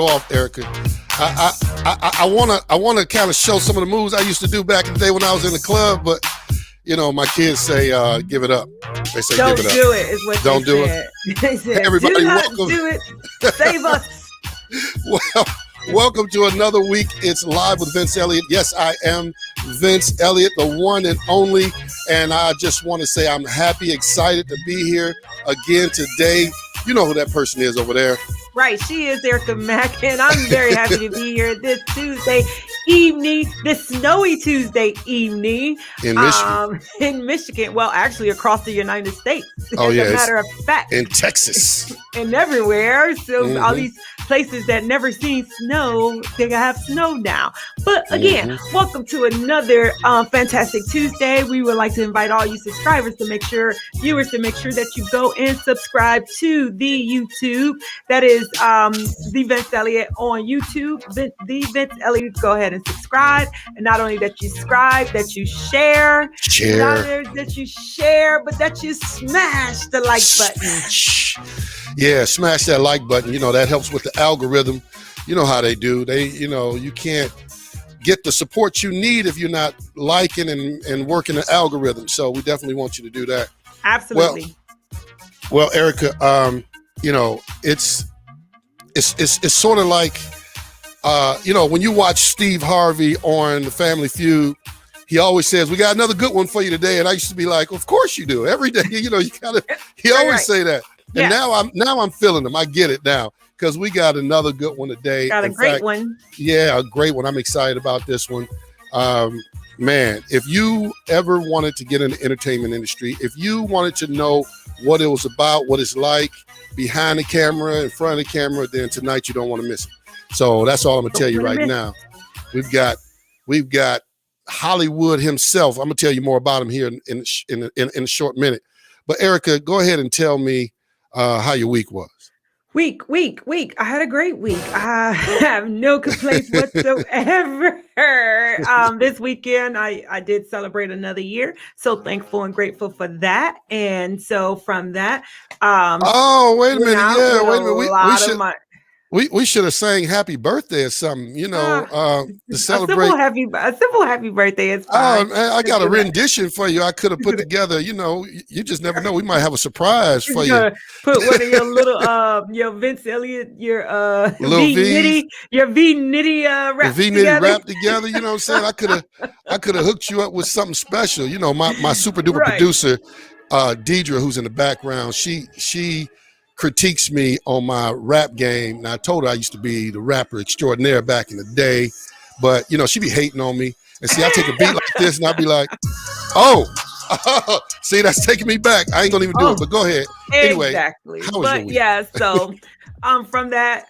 off, Erica. I wanna kind of show some of the moves I used to do back in the day when I was in the club, but my kids say give it up. They say Don't give it up. do it, is what Don't they do said. it. They said, Hey, everybody, do not welcome. do it. Save us. Well, welcome to another week. It's Live with Vince Eliot. Yes, I am Vince Eliot, the one and only. And I just want to say I'm happy, excited to be here again today. You know who that person is over there. Right, she is Erica Mack, and I'm very happy to be here this Tuesday evening, this snowy Tuesday evening In Michigan. In Michigan. Well, actually across the United States. Oh, as yeah, a matter of fact. In Texas. And everywhere. So all these places that never seen snow, they have snow now. But again, welcome to another fantastic Tuesday. We would like to invite all you viewers to make sure that you go and subscribe to the YouTube. That is the Vince Eliot on YouTube. The Vince Eliot, go ahead and subscribe. And not only that you subscribe, that you share. Not only that you share, but that you smash the like button. Yeah, smash that like button. That helps with the algorithm. You know how they do. You can't get the support you need if you're not liking and working the algorithm. So we definitely want you to do that. Absolutely. Well, Erica, it's sort of like, when you watch Steve Harvey on The Family Feud, he always says, we got another good one for you today. And I used to be like, of course you do. Every day, he always say that. And now I'm feeling him. I get it now because we got another good one today. Got a great one. Yeah, a great one. I'm excited about this one. Man, if you ever wanted to get in the entertainment industry, if you wanted to know what it was about, what it's like behind the camera, in front of the camera, then tonight you don't want to miss it. So that's all I'm gonna tell you right now. We've got Hollywood himself. I'm gonna tell you more about him here in a short minute. But Erica, go ahead and tell me how your week was. Week. I had a great week. I have no complaints whatsoever. This weekend, I did celebrate another year. So thankful and grateful for that. And so from that, wait a minute. Yeah, wait a minute. We should have sang happy birthday or something, to celebrate. A simple happy birthday is fine. Oh, man, I got a rendition for you. I could have put together, you just never know. We might have a surprise for you. Put one of your little, your Vince Eliot, your V-Nitty rap together. You know what I'm saying? I could have hooked you up with something special. My super duper producer, Deidre, who's in the background, she critiques me on my rap game. And I told her I used to be the rapper extraordinaire back in the day, but she be hating on me. And see, I take a beat like this and I'll be like, see, that's taking me back. I ain't gonna even do it, but go ahead. Anyway, exactly. How was your week? Yeah, so from that,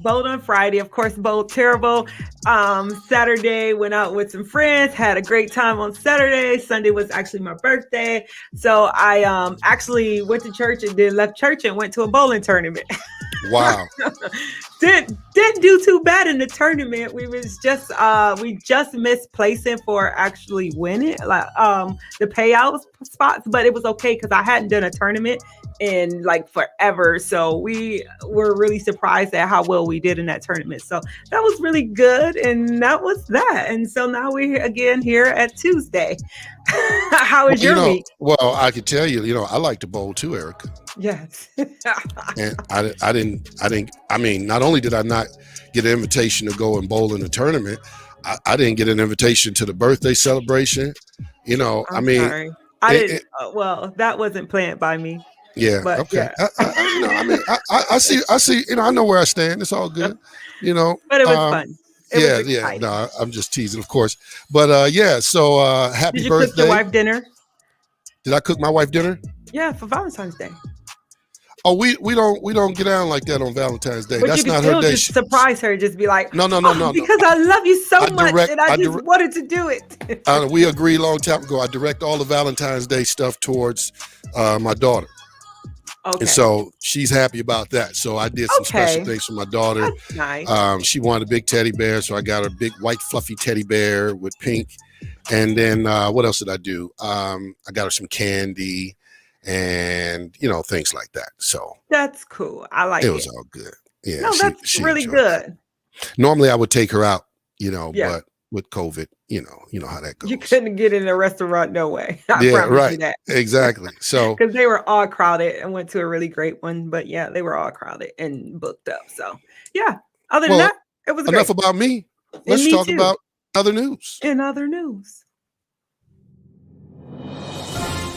bowled on Friday, of course, bowled terrible. Saturday, went out with some friends, had a great time on Saturday. Sunday was actually my birthday. So I actually went to church and then left church and went to a bowling tournament. Wow. Didn't do too bad in the tournament. We just missed placing for actually winning the payout spots, but it was okay because I hadn't done a tournament in forever. So we were really surprised at how well we did in that tournament. So that was really good. And that was that. And so now we're again here at Tuesday. How is your week? Well, I can tell you, I like to bowl too, Erica. Yes. And I mean, not only did I not get an invitation to go and bowl in the tournament, I didn't get an invitation to the birthday celebration. Sorry. Well, that wasn't planned by me. Yeah. But, okay. Yeah. I see. I know where I stand. It's all good. But it was fun. Yeah. No, I'm just teasing, of course. But So happy birthday. Did you cook your wife dinner? Did I cook my wife dinner? Yeah, for Valentine's Day. Oh, we don't get down like that on Valentine's Day. But that's you can not still her day. Just surprise her. Just be like, no. Because I love you so much, and I just wanted to do it. We agreed a long time ago. I direct all the Valentine's Day stuff towards my daughter. Okay. And so she's happy about that. So I did some special things for my daughter. That's nice. She wanted a big teddy bear, so I got her a big white fluffy teddy bear with pink. And then what else did I do? I got her some candy and things like that. So that's cool. I like it. It was all good. Yeah, No, that's really good. Normally I would take her out, Yeah. but with COVID, you know how that goes. You couldn't get in a restaurant, no way. I Yeah, promise right. you that. Exactly. So Because they were all crowded and went to a really great one. But yeah, they were all crowded and booked up. So yeah. Other than that, it was enough great. about me. And Let's me talk too. about other news. In other news.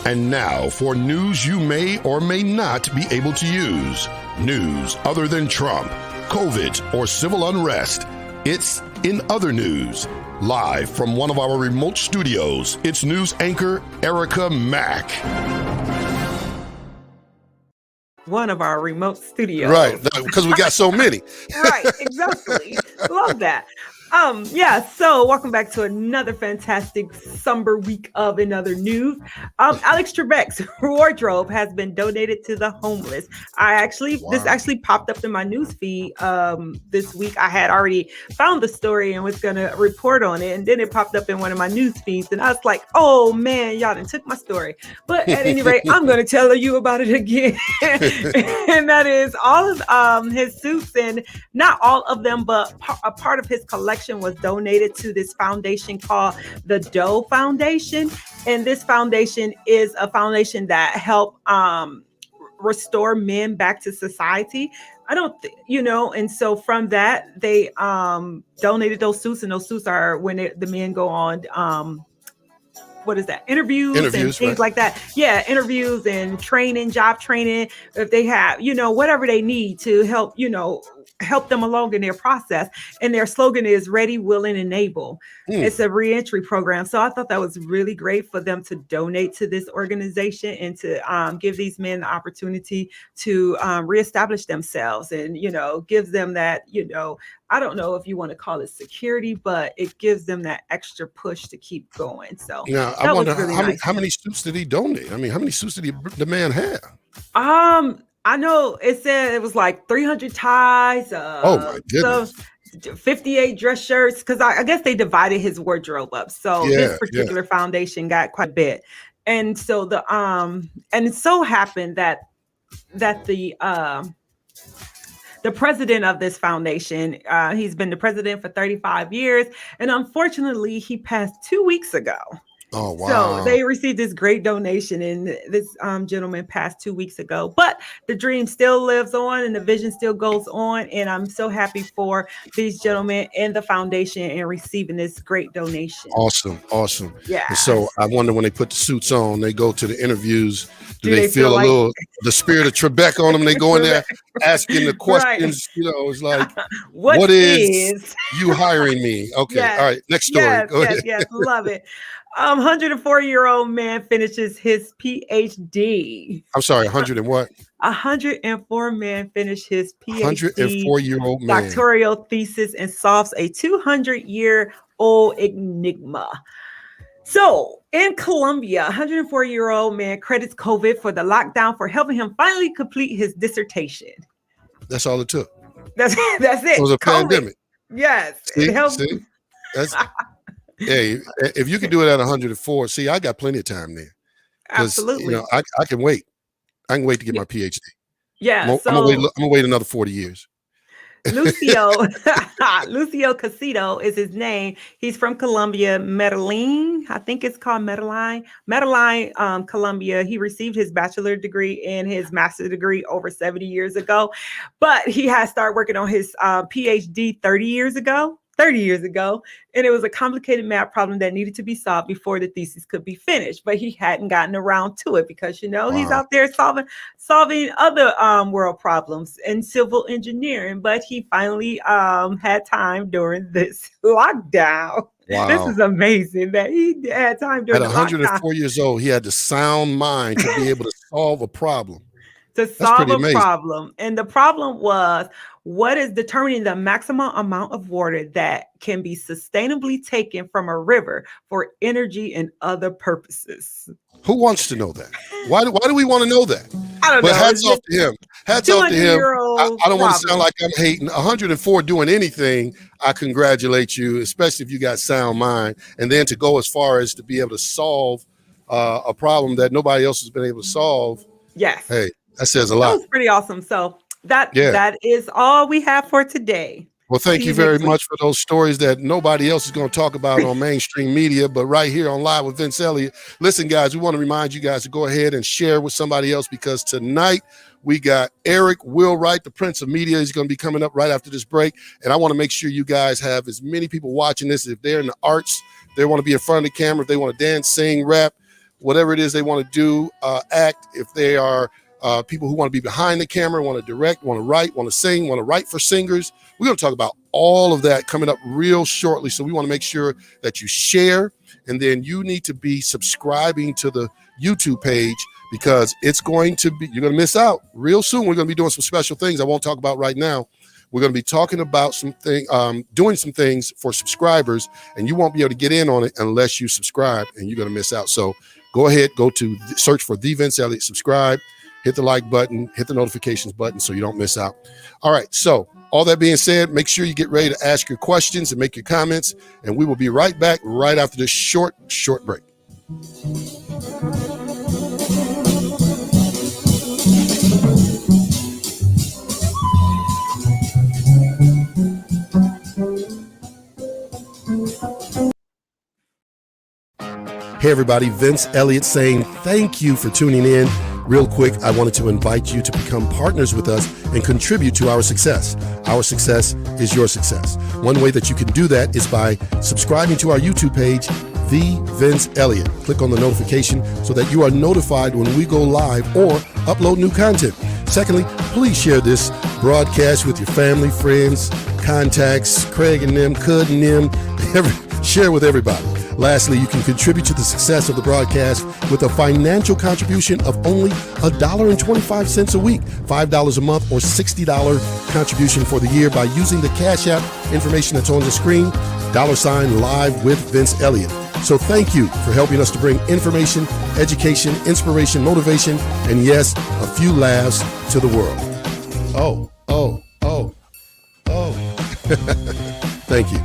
And now for news you may or may not be able to use. News other than Trump, COVID, or civil unrest. It's In Other News. Live from one of our remote studios, it's news anchor Erica Mack. One of our remote studios. Right, because we got so many. Right, exactly. Love that. Yeah, so welcome back to another fantastic somber week of In Other News. Alex Trebek's wardrobe has been donated to the homeless. This actually popped up in my news feed this week. I had already found the story and was gonna report on it, and then it popped up in one of my news feeds, and I was like, oh man, y'all done took my story. But at any rate, I'm gonna tell you about it again. And that is all of his suits, and not all of them, but a part of his collection was donated to this foundation called the Doe Foundation. And this foundation is a foundation that help restore men back to society. And so from that, they donated those suits, and those suits are when the men go on interviews and things right. like that. Yeah, interviews and training, job training, if they have, whatever they need to help them along in their process. And their slogan is ready, willing, and able. It's a reentry program. So I thought that was really great for them to donate to this organization and to give these men the opportunity to reestablish themselves, and, gives them that, I don't know if you want to call it security, but it gives them that extra push to keep going. So now I wonder how many suits did he donate? I mean, how many suits did the man have? I know it said it was like 300 ties. Oh my goodness. So 58 dress shirts, because I guess they divided his wardrobe up. So this particular foundation got quite a bit. And so and it so happened that the president of this foundation, he's been the president for 35 years. And unfortunately, he passed 2 weeks ago. Oh, wow. So they received this great donation, and this gentleman passed 2 weeks ago. But the dream still lives on, and the vision still goes on. And I'm so happy for these gentlemen and the foundation and receiving this great donation. Awesome. Yeah. And so I wonder, when they put the suits on, they go to the interviews, do they feel like a little, the spirit of Trebek on them? They go in there asking the questions, right. It's like, what is you hiring me? Okay. Yes. All right. Next story. Go ahead. Yes. Love it. 104-year-old man finishes his PhD. I'm sorry, 100 and what? 104 man finished his PhD 104-year-old man doctoral thesis and solves a 200-year-old enigma. So in Colombia, 104-year-old man credits COVID for the lockdown for helping him finally complete his dissertation. That's all it took. That's it. It was a pandemic. Yes. See? That's hey, if you can do it at 104, see, I got plenty of time there. Absolutely. I can wait. I can wait to get my PhD. Yeah. I'm gonna wait another 40 years. Lucio Casito is his name. He's from Colombia, Medellin. I think it's called Medellin, Colombia. He received his bachelor degree and his master's degree over 70 years ago, but he had started working on his PhD 30 years ago, and it was a complicated math problem that needed to be solved before the thesis could be finished. But he hadn't gotten around to it because, he's out there solving other world problems in civil engineering. But he finally had time during this lockdown. Wow. This is amazing that he had time during at 104 years old. He had the sound mind to be able to solve a problem. To solve a problem. And the problem was, what is determining the maximum amount of water that can be sustainably taken from a river for energy and other purposes? Who wants to know that? Why do we want to know that? I don't know. Hats off to him. Hats off to him. I don't want to sound like I'm hating. 104 doing anything, I congratulate you, especially if you got sound mind. And then to go as far as to be able to solve a problem that nobody else has been able to solve. Yes. Hey, that says a lot. That was pretty awesome. So That is all we have for today. Well, thank you very much for those stories that nobody else is going to talk about on mainstream media, but right here on Live with Vince Eliot. Listen, guys, we want to remind you guys to go ahead and share with somebody else, because tonight we got Eric Wheelwright, the Prince of Media. He's going to be coming up right after this break. And I want to make sure you guys have as many people watching this. If they're in the arts, they want to be in front of the camera, if they want to dance, sing, rap, whatever it is they want to do, act. If they are people who want to be behind the camera, want to direct, want to write, want to sing, want to write for singers. We're going to talk about all of that coming up real shortly. So we want to make sure that you share, and then you need to be subscribing to the YouTube page, because it's going to be, you're going to miss out real soon. We're going to be doing some special things I won't talk about right now. We're going to be talking about doing some things for subscribers, and you won't be able to get in on it unless you subscribe, and you're going to miss out. So go ahead, go to search for The Vince Eliot, subscribe, hit the like button, hit the notifications button so you don't miss out. All right. So all that being said, make sure you get ready to ask your questions and make your comments, and we will be right back right after this short break. Hey everybody, Vince Eliot saying thank you for tuning in. Real quick, I wanted to invite you to become partners with us and contribute to our success. Our success is your success. One way that you can do that is by subscribing to our YouTube page, The Vince Eliot. Click on the notification so that you are notified when we go live or upload new content. Secondly, please share this broadcast with your family, friends, contacts, Craig and them, Cud and them, share with everybody. Lastly, you can contribute to the success of the broadcast with a financial contribution of only $1.25 a week, $5 a month, or $60 contribution for the year by using the Cash App information that's on the screen, $ Live with Vince Eliot. So thank you for helping us to bring information, education, inspiration, motivation, and yes, a few laughs to the world. Oh. Thank you.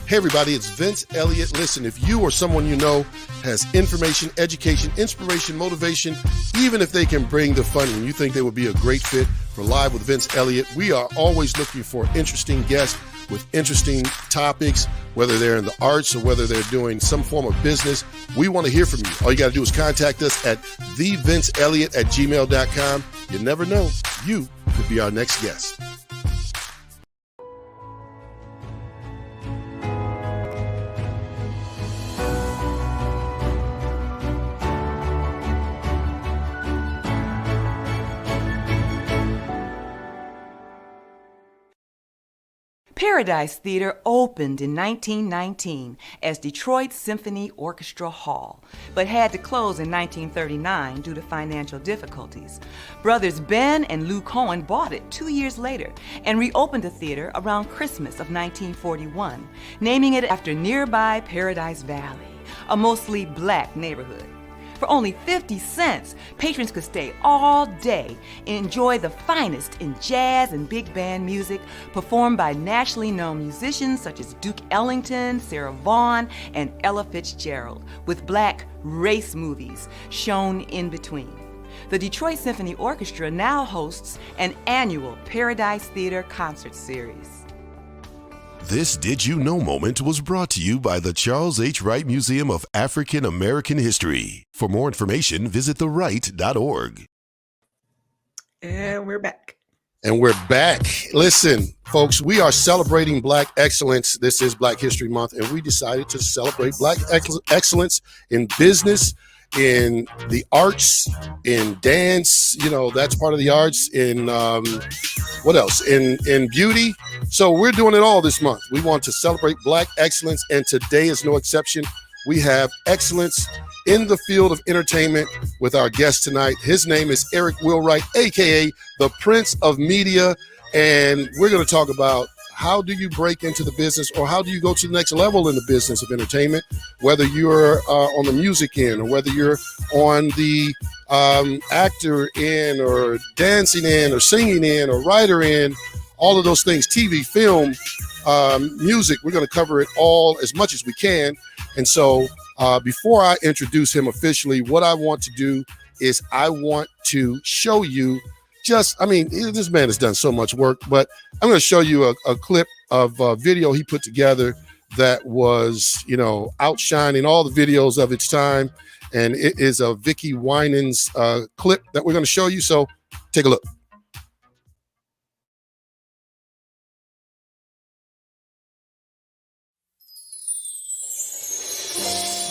Hey everybody, it's Vince Eliot. Listen, if you or someone you know has information, education, inspiration, motivation, even if they can bring the fun and you think they would be a great fit for Live with Vince Eliot, we are always looking for interesting guests with interesting topics, whether they're in the arts or whether they're doing some form of business. We want to hear from you. All you got to do is contact us at thevinceeliot@gmail.com. You never know, you could be our next guest. Paradise Theater opened in 1919 as Detroit Symphony Orchestra Hall, but had to close in 1939 due to financial difficulties. Brothers Ben and Lou Cohen bought it 2 years later and reopened the theater around Christmas of 1941, naming it after nearby Paradise Valley, a mostly black neighborhood. For only 50 cents, patrons could stay all day and enjoy the finest in jazz and big band music performed by nationally known musicians such as Duke Ellington, Sarah Vaughan, and Ella Fitzgerald, with black race movies shown in between. The Detroit Symphony Orchestra now hosts an annual Paradise Theater concert series. This Did You Know moment was brought to you by the Charles H. Wright Museum of African American History. For more information, visit thewright.org. And we're back. Listen, folks, we are celebrating Black excellence. This is Black History Month, and we decided to celebrate Black excellence in business, in the arts, in dance, that's part of the arts, in what else? In beauty. So we're doing it all this month. We want to celebrate Black excellence, and today is no exception. We have excellence in the field of entertainment with our guest tonight. His name is Eric Wheelwright, aka the Prince of Media, and we're going to talk about how do you break into the business, or how do you go to the next level in the business of entertainment, whether you're on the music end, or whether you're on the actor end, or dancing end, or singing end, or writer end, all of those things, TV, film, music. We're going to cover it all as much as we can. And so before I introduce him officially, what I want to do is I want to show you just, I mean, this man has done so much work, but I'm going to show you a clip of a video he put together that was, you know, outshining all the videos of its time. And it is a Vicky Winans clip that we're going to show you. So take a look.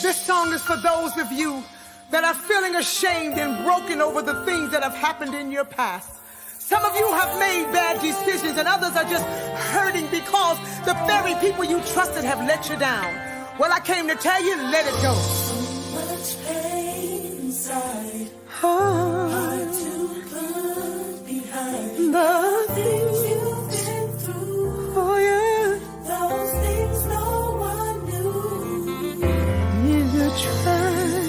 This song is for those of you that are feeling ashamed and broken over the things that have happened in your past. Some of you have made bad decisions and others are just hurting because the very people you trusted have let you down. Well, I came to tell you, let it go. So much pain inside. Hard to put behind the things you've been through. Oh, yeah. Those things no one knew. You tried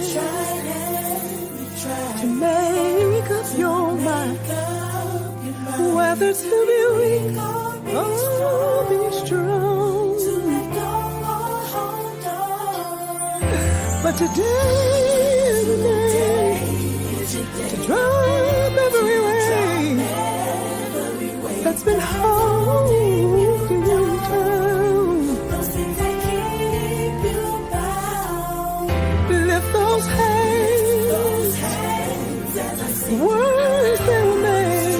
to make up your mind whether to be weak or be strong. To let go or hold on. But today is the day to drop every way that's been holding you down. Those things that keep you bound. Lift those hands. Words that were made,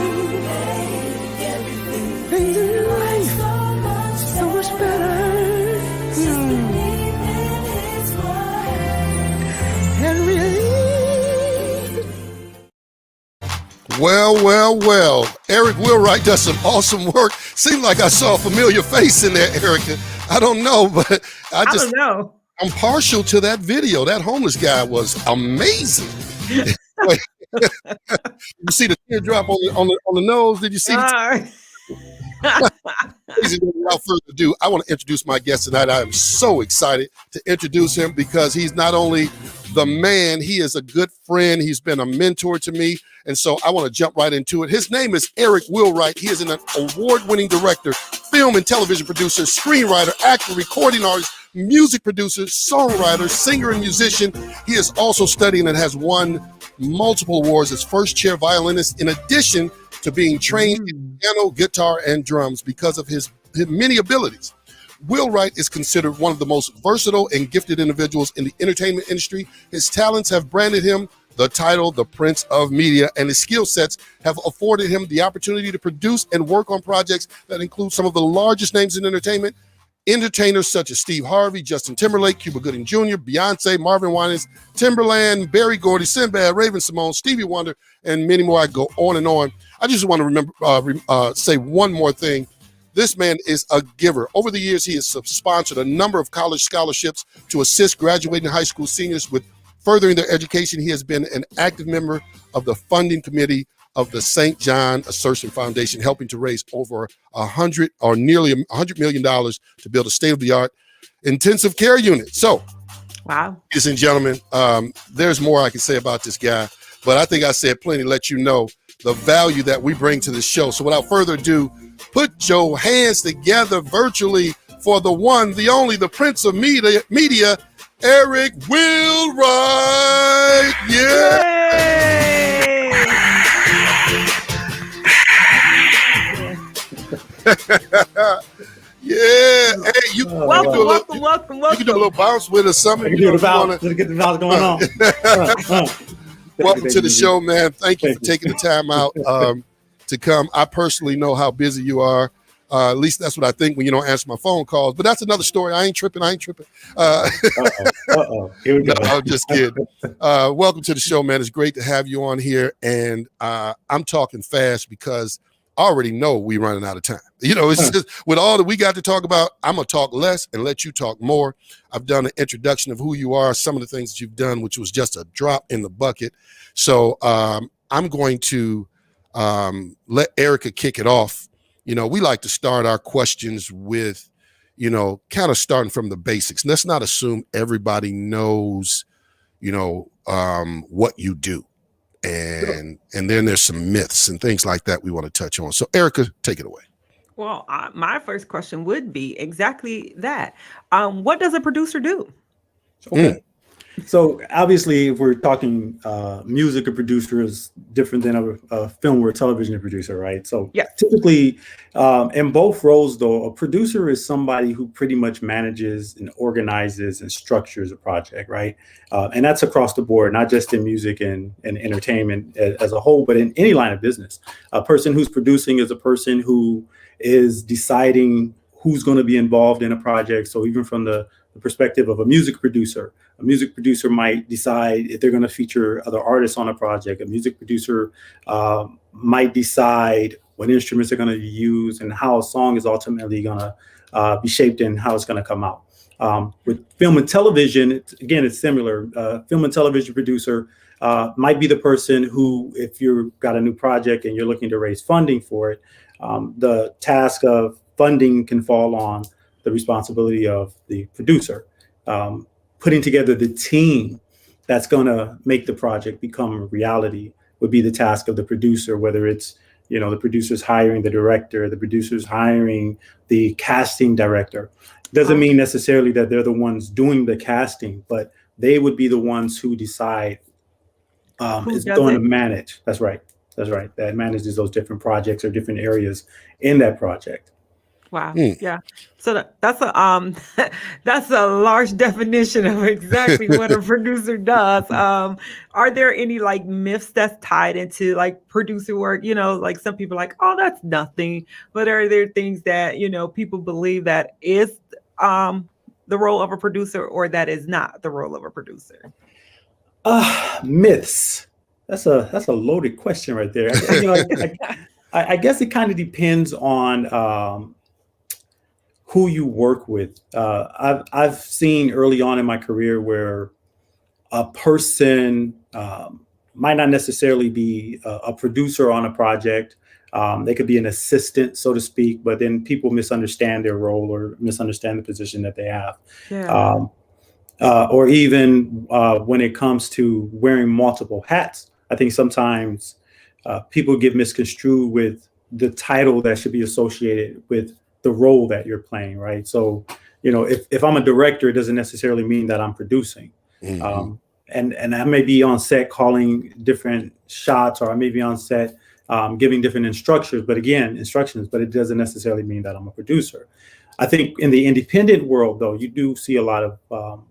things in your life so much better. And really, Well. Eric Wheelwright does some awesome work. Seemed like I saw a familiar face in there, Erica. I don't know, but I don't know. I'm partial to that video. That homeless guy was amazing. You see the teardrop on the nose? Did you see? Without further ado, I want to introduce my guest tonight. I am so excited to introduce him because he's not only the man, he is a good friend. He's been a mentor to me. And so I want to jump right into it. His name is Eric Wheelwright. He is an award-winning director, film and television producer, screenwriter, actor, recording artist, music producer, songwriter, singer, and musician. He is also studying and has won multiple awards as first chair violinist, in addition to being trained in piano, guitar, and drums because of his many abilities. Wheelwright is considered one of the most versatile and gifted individuals in the entertainment industry. His talents have branded him the title, the Prince of Media, and his skill sets have afforded him the opportunity to produce and work on projects that include some of the largest names in entertainment. Entertainers such as Steve Harvey, Justin Timberlake, Cuba Gooding Jr., Beyonce, Marvin Winans, Timberland, Berry Gordy, Sinbad, Raven Simone, Stevie Wonder, and many more. I go on and on. I just want to say one more thing. This man is a giver. Over the years, he has sponsored a number of college scholarships to assist graduating high school seniors with furthering their education. He has been an active member of the funding committee of the St. John Assertion Foundation, helping to raise over nearly $100 million to build a state-of-the-art intensive care unit. So, wow, ladies and gentlemen, there's more I can say about this guy, but I think I said plenty to let you know the value that we bring to the show. So without further ado, put your hands together virtually for the one, the only, the Prince of Media, Eric Wheelwright. Yeah. Yeah. Hey, you welcome. You can do a little bounce with us, something. I can do the bounce. Let's get the bounce going on. Welcome to the show, man. Thank you for taking the time out to come. I personally know how busy you are. At least that's what I think when you don't answer my phone calls. But that's another story. I ain't tripping. Here we go. No, I'm just kidding. Welcome to the show, man. It's great to have you on here. And I'm talking fast because I already know we're running out of time. You know, it's just with all that we got to talk about, I'm going to talk less and let you talk more. I've done an introduction of who you are, some of the things that you've done, which was just a drop in the bucket. So I'm going to let Erica kick it off. You know, we like to start our questions with, you know, kind of starting from the basics. Let's not assume everybody knows, you know, what you do. And then there's some myths and things like that we want to touch on. So Erica, take it away. Well, my first question would be exactly that. What does a producer do? Okay. So obviously, if we're talking music, a producer is different than a film or a television producer, right? So Yeah. typically, in both roles, though, a producer is somebody who pretty much manages and organizes and structures a project, right? And that's across the board, not just in music and entertainment as a whole, but in any line of business. A person who's producing is a person who is deciding who's going to be involved in a project. So even from the perspective of a music producer might decide if they're going to feature other artists on a project. A music producer might decide what instruments are going to be used and how a song is ultimately going to be shaped and how it's going to come out. With film and television, it's similar. Film and television producer might be the person who, if you've got a new project and you're looking to raise funding for it, the task of funding can fall on the responsibility of the producer. Putting together the team that's going to make the project become a reality would be the task of the producer, whether it's, the producer's hiring the director, the producer's hiring the casting director. Doesn't mean necessarily that they're the ones doing the casting, but they would be the ones who decide is going to manage. That's right. That manages those different projects or different areas in that project. Wow. Yeah. So that's a that's a large definition of exactly what a producer does. Are there any like myths that's tied into like producer work? Like some people are like, oh, that's nothing. But are there things that, people believe that is the role of a producer or that is not the role of a producer? Myths. That's a loaded question right there. I guess it kind of depends on who you work with. I've seen early on in my career where a person might not necessarily be a producer on a project. They could be an assistant, so to speak, but then people misunderstand their role or misunderstand the position that they have. Yeah. Or even when it comes to wearing multiple hats, I think sometimes people get misconstrued with the title that should be associated with the role that you're playing, right? So, if I'm a director, it doesn't necessarily mean that I'm producing. Mm-hmm. And I may be on set calling different shots, or I may be on set giving different instructions, but it doesn't necessarily mean that I'm a producer. I think in the independent world, though, you do see a lot of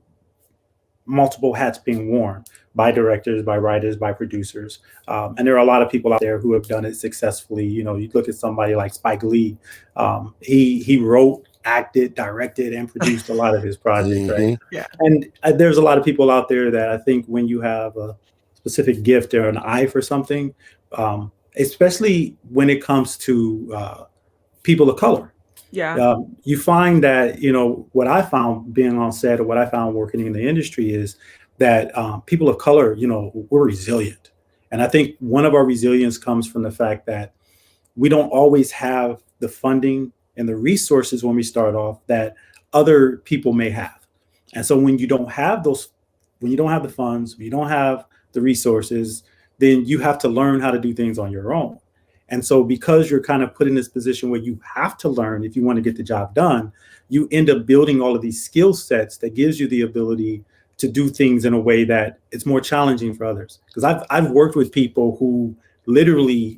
multiple hats being worn by directors, by writers, by producers. And there are a lot of people out there who have done it successfully. You look at somebody like Spike Lee. He wrote, acted, directed, and produced a lot of his projects, right? Yeah. And there's a lot of people out there that I think when you have a specific gift or an eye for something, especially when it comes to people of color, you find that, what I found being on set or what I found working in the industry is that people of color, we're resilient. And I think one of our resilience comes from the fact that we don't always have the funding and the resources when we start off that other people may have. And so when you don't have the funds, when you don't have the resources, then you have to learn how to do things on your own. And so because you're kind of put in this position where you have to learn if you want to get the job done, you end up building all of these skill sets that gives you the ability to do things in a way that it's more challenging for others. Because I've worked with people who literally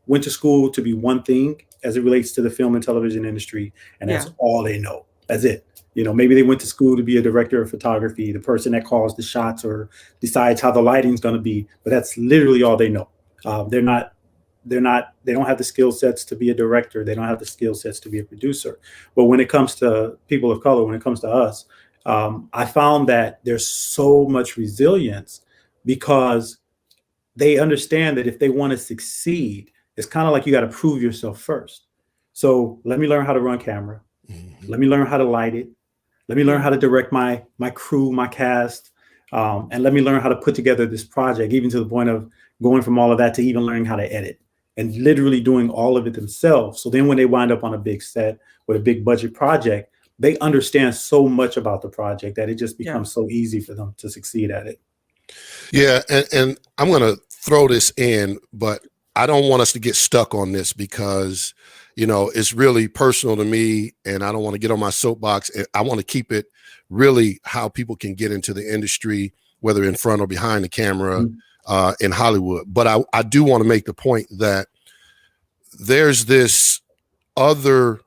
went to school to be one thing as it relates to the film and television industry, and that's all they know. That's it. Maybe they went to school to be a director of photography, the person that calls the shots or decides how the lighting's going to be, but that's literally all they know. They don't have the skill sets to be a director. They don't have the skill sets to be a producer. But when it comes to people of color, when it comes to us, I found that there's so much resilience because they understand that if they want to succeed, it's kind of like you got to prove yourself first. So let me learn how to run camera. Mm-hmm. Let me learn how to light it. Let me learn how to direct my crew, my cast, and let me learn how to put together this project, even to the point of going from all of that to even learning how to edit and literally doing all of it themselves. So then when they wind up on a big set with a big budget project, they understand so much about the project that it just becomes so easy for them to succeed at it. Yeah. And I'm going to throw this in, but I don't want us to get stuck on this because it's really personal to me, and I don't want to get on my soapbox. I want to keep it really how people can get into the industry, whether in front or behind the camera in Hollywood. But I do want to make the point that there's this other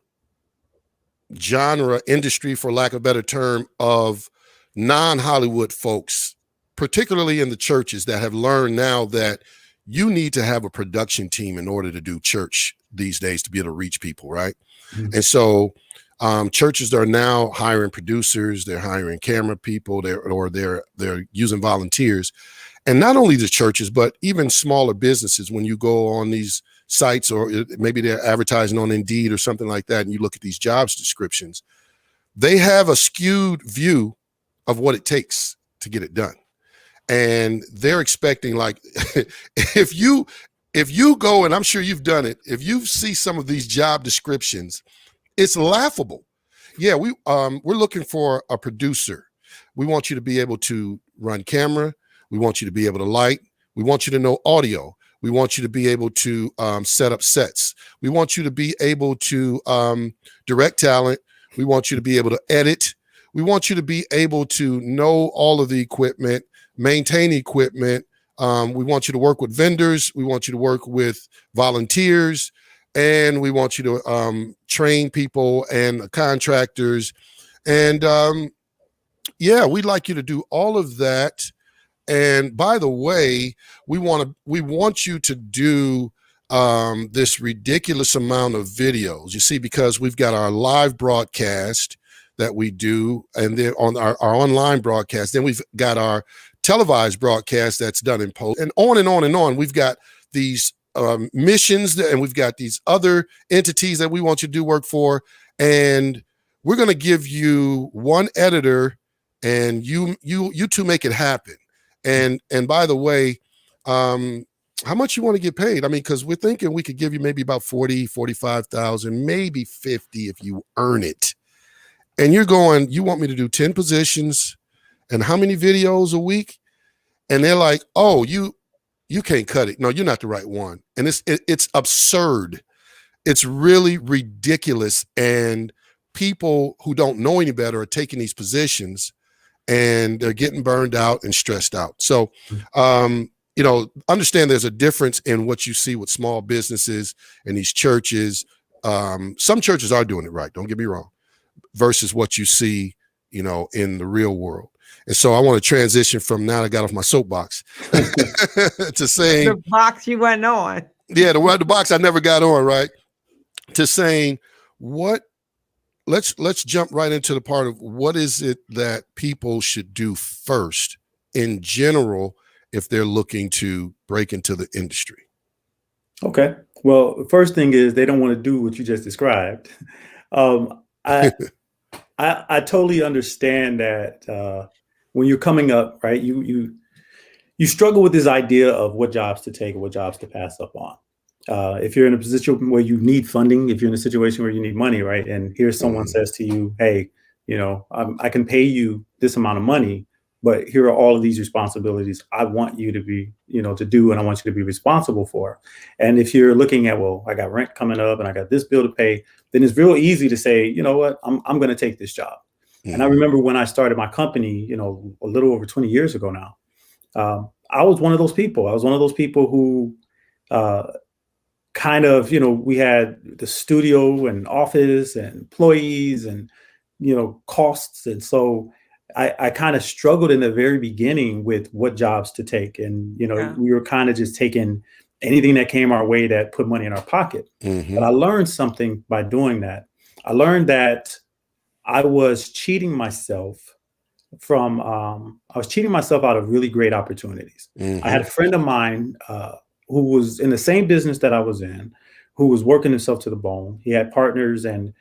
genre industry, for lack of a better term, of non-Hollywood folks, particularly in the churches, that have learned now that you need to have a production team in order to do church these days to be able to reach people, right? And so churches are now hiring producers, they're hiring camera people, they're using volunteers. And not only the churches, but even smaller businesses, when you go on these sites, or maybe they're advertising on Indeed or something like that, and you look at these jobs descriptions, they have a skewed view of what it takes to get it done. And they're expecting, like, if you go, and I'm sure you've done it, if you see some of these job descriptions, it's laughable. Yeah, we're looking for a producer. We want you to be able to run camera. We want you to be able to light. We want you to know audio. We want you to be able to set up sets. We want you to be able to direct talent. We want you to be able to edit. We want you to be able to know all of the equipment, maintain equipment. We want you to work with vendors. We want you to work with volunteers. And we want you to train people and contractors. And we'd like you to do all of that. And by the way, we want you to do this ridiculous amount of videos, you see, because we've got our live broadcast that we do, and then on our online broadcast, then we've got our televised broadcast that's done in post, and on and on and on. We've got these missions, and we've got these other entities that we want you to do work for, and we're going to give you one editor, and you two make it happen. And by the way, how much you want to get paid? I mean, because we're thinking we could give you maybe about 40, 45,000, maybe 50 if you earn it. And you're going, you want me to do 10 positions and how many videos a week? And they're like, oh, you can't cut it. No, you're not the right one. And it's absurd. It's really ridiculous. And people who don't know any better are taking these positions, and they're getting burned out and stressed out. So, understand there's a difference in what you see with small businesses and these churches. Some churches are doing it right, don't get me wrong, versus what you see, in the real world. And so I want to transition from, now I got off my soapbox to saying the box you went on. Yeah, the box I never got on, right? To saying let's jump right into the part of what is it that people should do first in general if they're looking to break into the industry. Okay. Well, the first thing is they don't want to do what you just described. I totally understand that when you're coming up, right, you struggle with this idea of what jobs to take and what jobs to pass up on. If you're in a position where you need funding, if you're in a situation where you need money, right, and here's someone says to you, hey, I can pay you this amount of money, but here are all of these responsibilities I want you to be, to do, and I want you to be responsible for. And if you're looking at, well, I got rent coming up and I got this bill to pay, then it's real easy to say, you know what, I'm going to take this job. And I remember when I started my company, a little over 20 years ago now, I was one of those people. I was one of those people who we had the studio and office and employees and, costs. And so I kind of struggled in the very beginning with what jobs to take. And, we were kind of just taking anything that came our way that put money in our pocket. But I learned something by doing that. I learned that I was cheating myself out of really great opportunities. I had a friend of mine who was in the same business that I was in, who was working himself to the bone. He had partners, and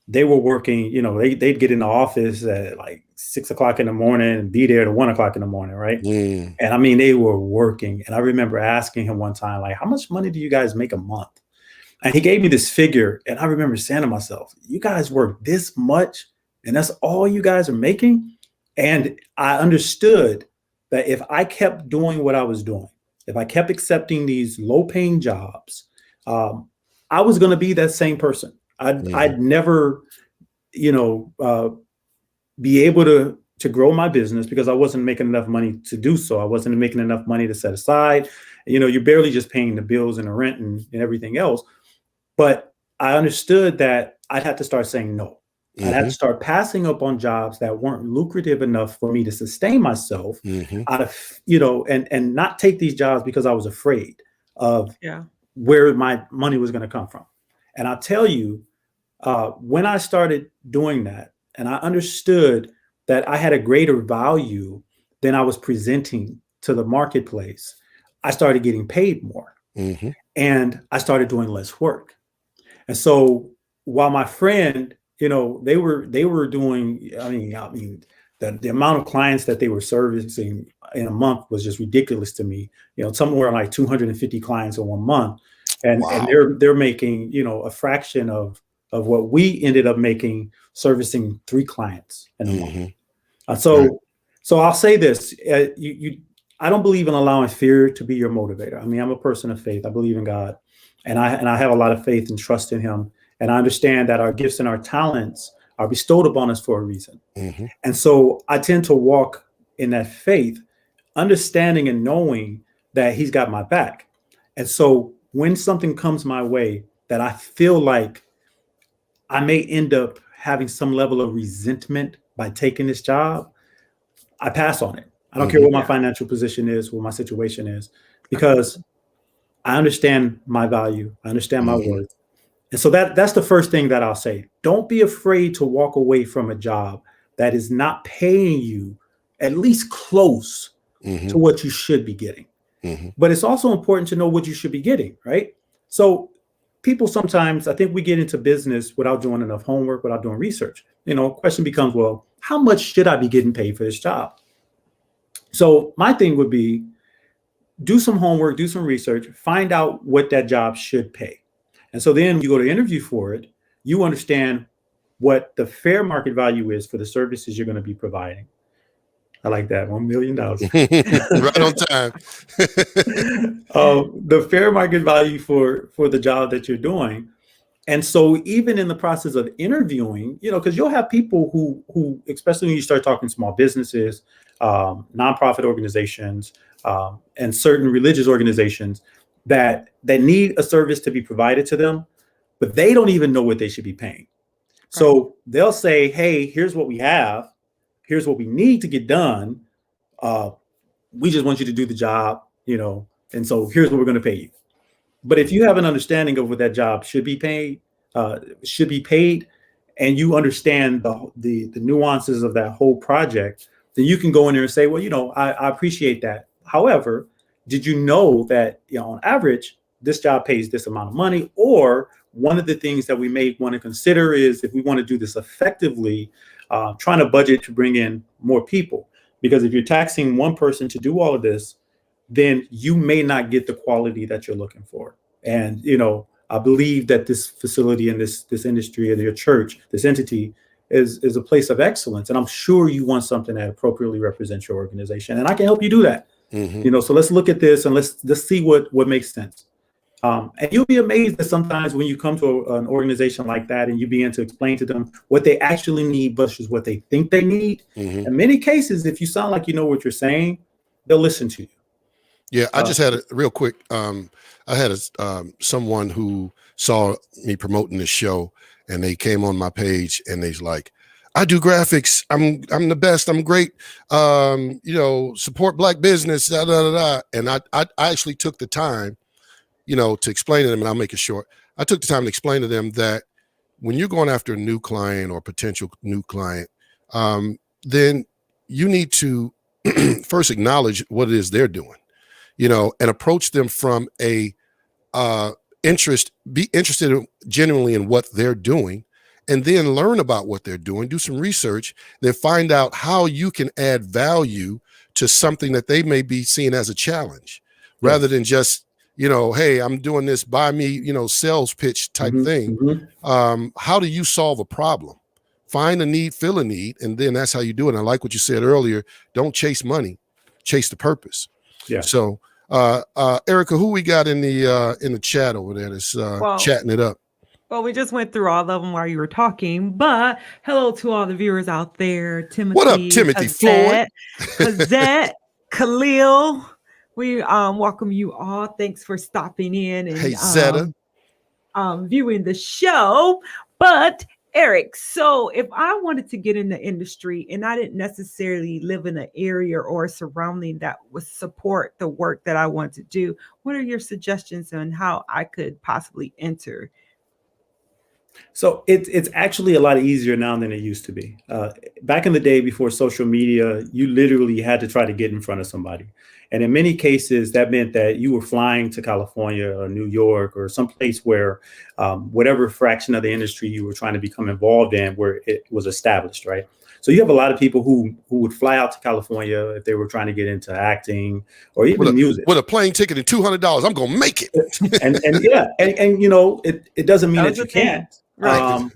they were working, they'd get in the office at like 6 o'clock in the morning and be there at 1 o'clock in the morning, right? And I mean, they were working. And I remember asking him one time, like, how much money do you guys make a month? And he gave me this figure. And I remember saying to myself, you guys work this much and that's all you guys are making? And I understood that if I kept doing what I was doing, if I kept accepting these low paying jobs, I was going to be that same person. I'd never, be able to grow my business because I wasn't making enough money to do so. I wasn't making enough money to set aside. You're barely just paying the bills and the rent and everything else. But I understood that I'd have to start saying no. I'd have to start passing up on jobs that weren't lucrative enough for me to sustain myself out of, and not take these jobs because I was afraid of where my money was going to come from. And I'll tell you, when I started doing that and I understood that I had a greater value than I was presenting to the marketplace, I started getting paid more and I started doing less work. And so while my friend, they were doing, the amount of clients that they were servicing in a month was just ridiculous to me, somewhere like 250 clients in 1 month. And they're making, a fraction of what we ended up making servicing 3 clients in a month. So I'll say this, I don't believe in allowing fear to be your motivator. I mean, I'm a person of faith. I believe in God and I have a lot of faith and trust in him. And I understand that our gifts and our talents are bestowed upon us for a reason. And so I tend to walk in that faith, understanding and knowing that he's got my back. And so when something comes my way that I feel like I may end up having some level of resentment by taking this job, I pass on it. I don't care what my financial position is, what my situation is, because I understand my value. I understand my worth. And so that's the first thing that I'll say. Don't be afraid to walk away from a job that is not paying you at least close to what you should be getting. But it's also important to know what you should be getting, right? So people sometimes, I think we get into business without doing enough homework, without doing research. Question becomes, well, how much should I be getting paid for this job? So my thing would be, do some homework, do some research, find out what that job should pay. And so then you go to interview for it, you understand what the fair market value is for the services you're going to be providing. I like that, $1 million. Right on time. The fair market value for the job that you're doing. And so even in the process of interviewing, because you'll have people who, especially when you start talking small businesses, nonprofit organizations, and certain religious organizations that need a service to be provided to them, but they don't even know what they should be paying. So they'll say, hey, here's what we have. Here's what we need to get done. We just want you to do the job, and so here's what we're going to pay you. But if you have an understanding of what that job should be paid, and you understand the nuances of that whole project, then you can go in there and say, well, I appreciate that. However, did you know that, on average, this job pays this amount of money? Or one of the things that we may want to consider is, if we want to do this effectively, trying to budget to bring in more people. Because if you're taxing one person to do all of this, then you may not get the quality that you're looking for. And, I believe that this facility and this industry and your church, this entity is a place of excellence. And I'm sure you want something that appropriately represents your organization. And I can help you do that. So let's look at this and let's see what makes sense. And you'll be amazed that sometimes when you come to an organization like that and you begin to explain to them what they actually need versus what they think they need. In many cases, if you sound like you know what you're saying, they'll listen to you. Yeah, I just had a real quick. I had someone who saw me promoting this show, and they came on my page, and they's like, "I do graphics. I'm the best. I'm great. Support Black business." Da, da, da, da. And I actually took the time, to explain to them, and I'll make it short. I took the time to explain to them that when you're going after a new client or potential new client, then you need to first acknowledge what it is they're doing. And approach them from a be interested genuinely in what they're doing, and then learn about what they're doing, do some research, then find out how you can add value to something that they may be seeing as a challenge, rather than just, hey, I'm doing this, buy me, sales pitch type thing. How do you solve a problem? Find a need, fill a need, and then that's how you do it. And I like what you said earlier, don't chase money, chase the purpose. Yeah. So Erica, who we got in the chat over there that's chatting it up? Well, we just went through all of them while you were talking, but hello to all the viewers out there. Timothy, what up, Timothy Floyd, Kazette, Khalil. We welcome you all. Thanks for stopping in and Zeta. Viewing the show. But Eric, so if I wanted to get in the industry and I didn't necessarily live in an area or a surrounding that would support the work that I want to do, what are your suggestions on how I could possibly enter? So it's actually a lot easier now than it used to be. Back in the day before social media, you literally had to try to get in front of somebody. And in many cases, that meant that you were flying to California or New York or someplace where whatever fraction of the industry you were trying to become involved in, where it was established, right? So you have a lot of people who would fly out to California if they were trying to get into acting or even music. With a plane ticket and $200, I'm going to make it. and you know, it doesn't mean that you can't. Right.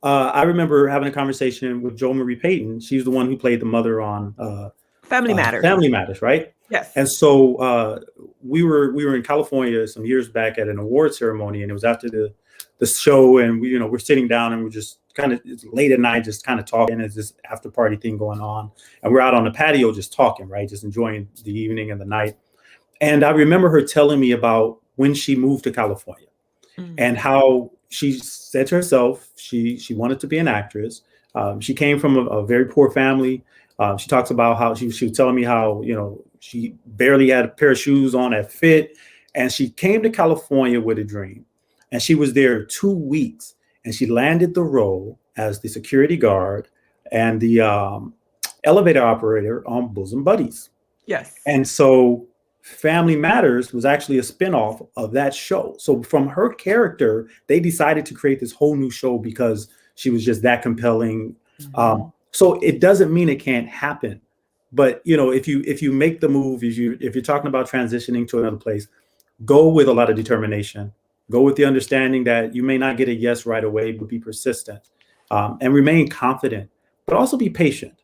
I remember having a conversation with Jo Marie Payton. She's the one who played the mother on Family Matters. Family Matters, right? Yes. And so we were in California some years back at an award ceremony, and it was after the show, and we're sitting down and we're just kind of, it's late at night, just kind of talking. It's this after party thing going on, and we're out on the patio just talking, right? Just enjoying the evening and the night. And I remember her telling me about when she moved to California and how she said to herself she wanted to be an actress. She came from a very poor family. She talks about how she was telling me how, she barely had a pair of shoes on that fit. And she came to California with a dream. And she was there 2 weeks. And she landed the role as the security guard and the elevator operator on Bosom Buddies. Yes. And so Family Matters was actually a spinoff of that show. So from her character, they decided to create this whole new show because she was just that compelling. So it doesn't mean it can't happen. But, if you make the move, if you're talking about transitioning to another place, go with a lot of determination. Go with the understanding that you may not get a yes right away, but be persistent and remain confident, but also be patient.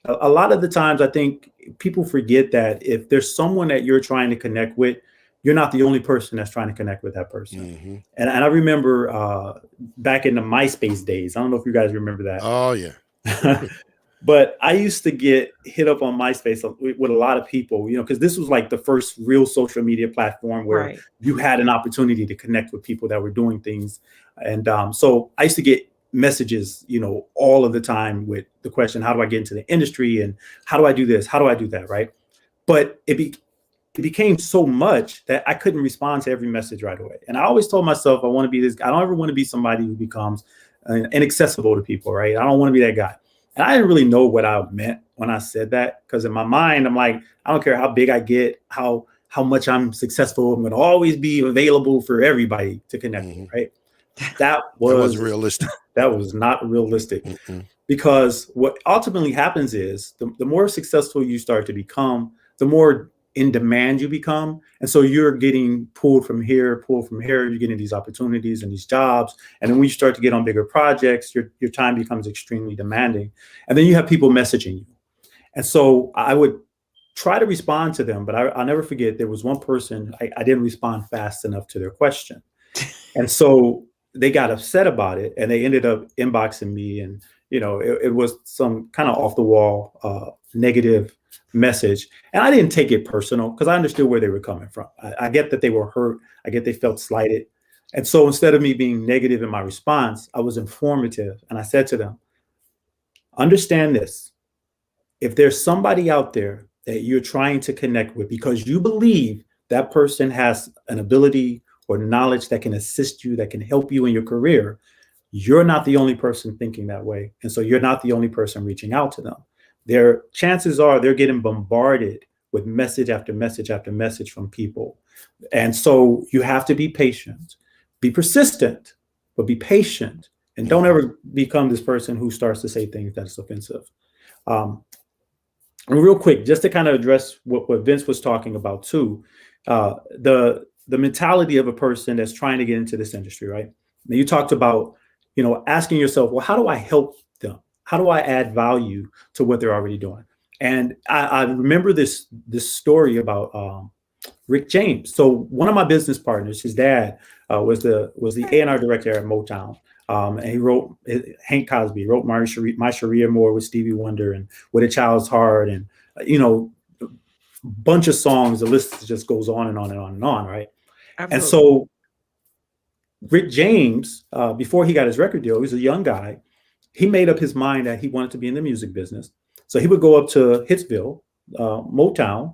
A lot of the times, I think people forget that if there's someone that you're trying to connect with, you're not the only person that's trying to connect with that person. Mm-hmm. And I remember back in the MySpace days, I don't know if you guys remember that. Oh, yeah. But I used to get hit up on MySpace with a lot of people, because this was like the first real social media platform where you had an opportunity to connect with people that were doing things. And so I used to get messages, all of the time with the question, how do I get into the industry? And how do I do this? How do I do that? Right. But it became so much that I couldn't respond to every message right away. And I always told myself, I want to be this guy. I don't ever want to be somebody who becomes inaccessible to people. Right. I don't want to be that guy. And I didn't really know what I meant when I said that, because in my mind, I'm like, I don't care how big I get, how much I'm successful. I'm going to always be available for everybody to connect with. Right. That wasn't realistic. That was not realistic. Because what ultimately happens is the more successful you start to become, the more in demand you become. And so you're getting pulled from here, you're getting these opportunities and these jobs. And then when you start to get on bigger projects, your time becomes extremely demanding. And then you have people messaging you. And so I would try to respond to them, but I'll never forget, there was one person, I didn't respond fast enough to their question. And so they got upset about it, and they ended up inboxing me, and it was some kind of off the wall negative message, and I didn't take it personal because I understood where they were coming from. I get that they were hurt. I get they felt slighted, and so instead of me being negative in my response, I was informative, and I said to them, "Understand this: if there's somebody out there that you're trying to connect with because you believe that person has an ability or knowledge that can assist you, that can help you in your career, you're not the only person thinking that way. And so you're not the only person reaching out to them. Their chances are they're getting bombarded with message after message after message from people. And so you have to be patient, be persistent, but be patient. And don't ever become this person who starts to say things that's offensive. And real quick, just to kind of address what Vince was talking about too, the mentality of a person that's trying to get into this industry, right? Now you talked about, asking yourself, well, how do I help them? How do I add value to what they're already doing? And I remember this story about Rick James. So one of my business partners, his dad, was the A&R director at Motown. And he wrote Hank Cosby, wrote My Sharia Moore with Stevie Wonder and With a Child's Heart, and a bunch of songs. The list just goes on and on and on and on, right? Absolutely. And so Rick James, before he got his record deal, he was a young guy. He made up his mind that he wanted to be in the music business. So he would go up to Hitsville, Motown,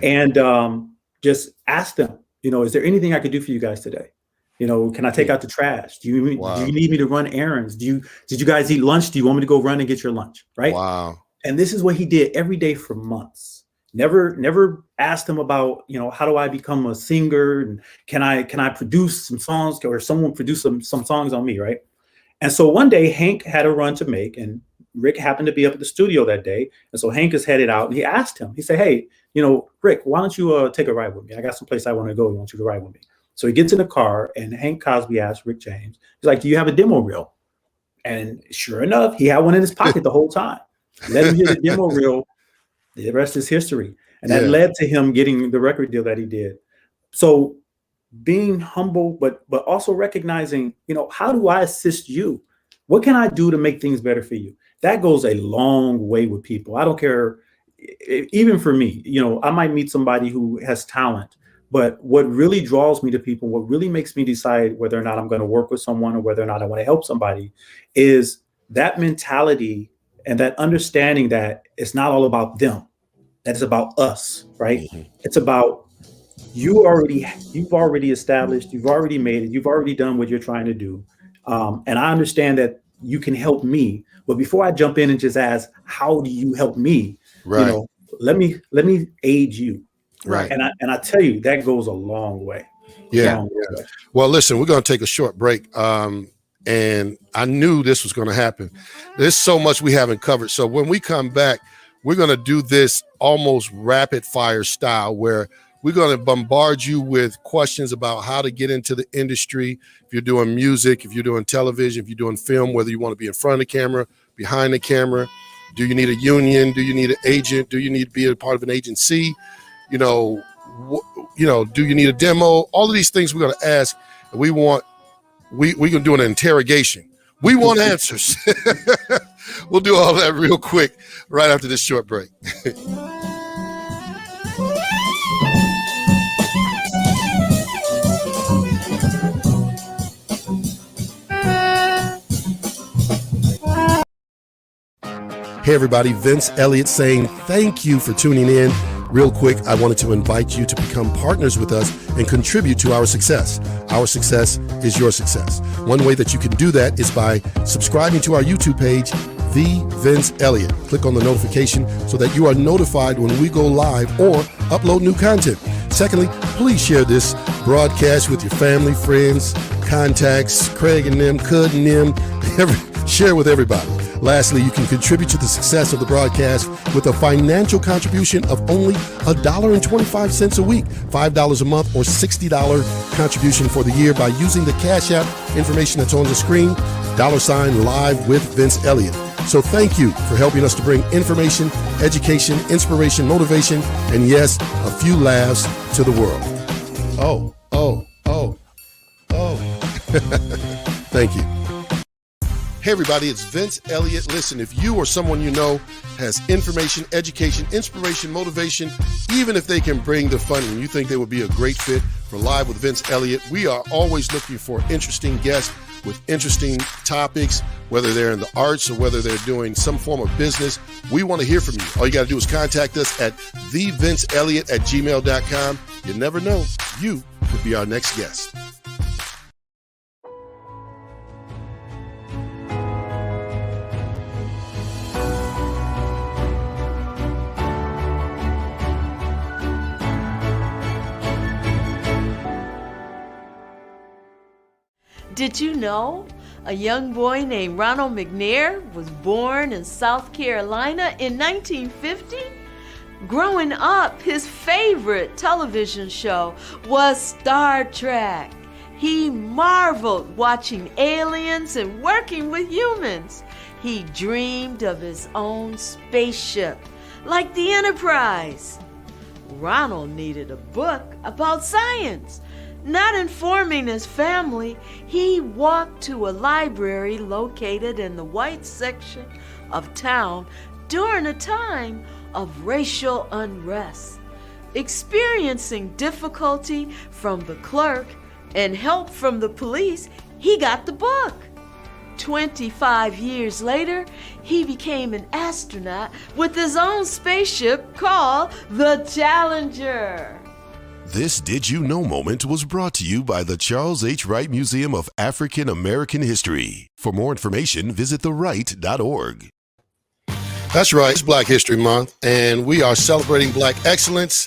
and just ask them, is there anything I could do for you guys today? Can I take out the trash? Do you need me to run errands? Did you guys eat lunch? Do you want me to go run and get your lunch? Right. Wow. And this is what he did every day for months. Never asked him about, how do I become a singer? And can I produce some songs, or someone produce some songs on me? Right. And so one day Hank had a run to make, and Rick happened to be up at the studio that day. And so Hank is headed out, and he asked him, he said, hey, Rick, why don't you take a ride with me? I got some place I want to go. I want you to ride with me. So he gets in the car, and Hank Cosby asked Rick James, he's like, do you have a demo reel? And sure enough, he had one in his pocket the whole time. Let him hear the demo reel. The rest is history. And that led to him getting the record deal that he did. So being humble, but also recognizing, how do I assist you? What can I do to make things better for you? That goes a long way with people. I don't care. Even for me, I might meet somebody who has talent. But what really draws me to people, what really makes me decide whether or not I'm going to work with someone or whether or not I want to help somebody, is that mentality and that understanding that it's not all about them, that it's about us, right? Mm-hmm. It's about you've already established, you've already made it, you've already done what you're trying to do. And I understand that you can help me. But before I jump in and just ask, how do you help me? Right. Let me aid you. Right. And I tell you, that goes a long way. Yeah. Long way. Well, listen, we're going to take a short break. And I knew this was going to happen. There's so much we haven't covered. So when we come back, we're going to do this almost rapid fire style, where we're going to bombard you with questions about how to get into the industry. If you're doing music, if you're doing television, if you're doing film, whether you want to be in front of the camera, behind the camera, do you need a union? Do you need an agent? Do you need to be a part of an agency? Do you need a demo? All of these things we're going to ask, and we're going to do an interrogation. We want answers. We'll do all that real quick right after this short break. Hey everybody, Vince Eliot saying thank you for tuning in. Real quick, I wanted to invite you to become partners with us and contribute to our success. Our success is your success. One way that you can do that is by subscribing to our YouTube page, The Vince Eliot. Click on the notification so that you are notified when we go live or upload new content. Secondly, please share this broadcast with your family, friends, contacts, Craig and them, Cud and them, share with everybody. Lastly, you can contribute to the success of the broadcast with a financial contribution of only $1.25 a week, $5 a month, or $60 contribution for the year by using the Cash App information that's on the screen, $Live with Vince Eliot. So thank you for helping us to bring information, education, inspiration, motivation, and yes, a few laughs to the world. Oh. Thank you. Hey everybody, it's Vince Eliot. Listen, if you or someone you know has information, education, inspiration, motivation, even if they can bring the funny and you think they would be a great fit for Live with Vince Eliot, we are always looking for interesting guests with interesting topics, whether they're in the arts or whether they're doing some form of business. We want to hear from you. All you got to do is contact us at thevinceeliot@gmail.com. You never know, you could be our next guest. Did you know a young boy named Ronald McNair was born in South Carolina in 1950? Growing up, his favorite television show was Star Trek. He marveled watching aliens and working with humans. He dreamed of his own spaceship, like the Enterprise. Ronald needed a book about science. Not informing his family, he walked to a library located in the white section of town during a time of racial unrest. Experiencing difficulty from the clerk and help from the police, he got the book. 25 years later, he became an astronaut with his own spaceship called the Challenger. This Did You Know moment was brought to you by the Charles H. Wright Museum of African American History. For more information, visit thewright.org. That's right. It's Black History Month, and we are celebrating Black excellence.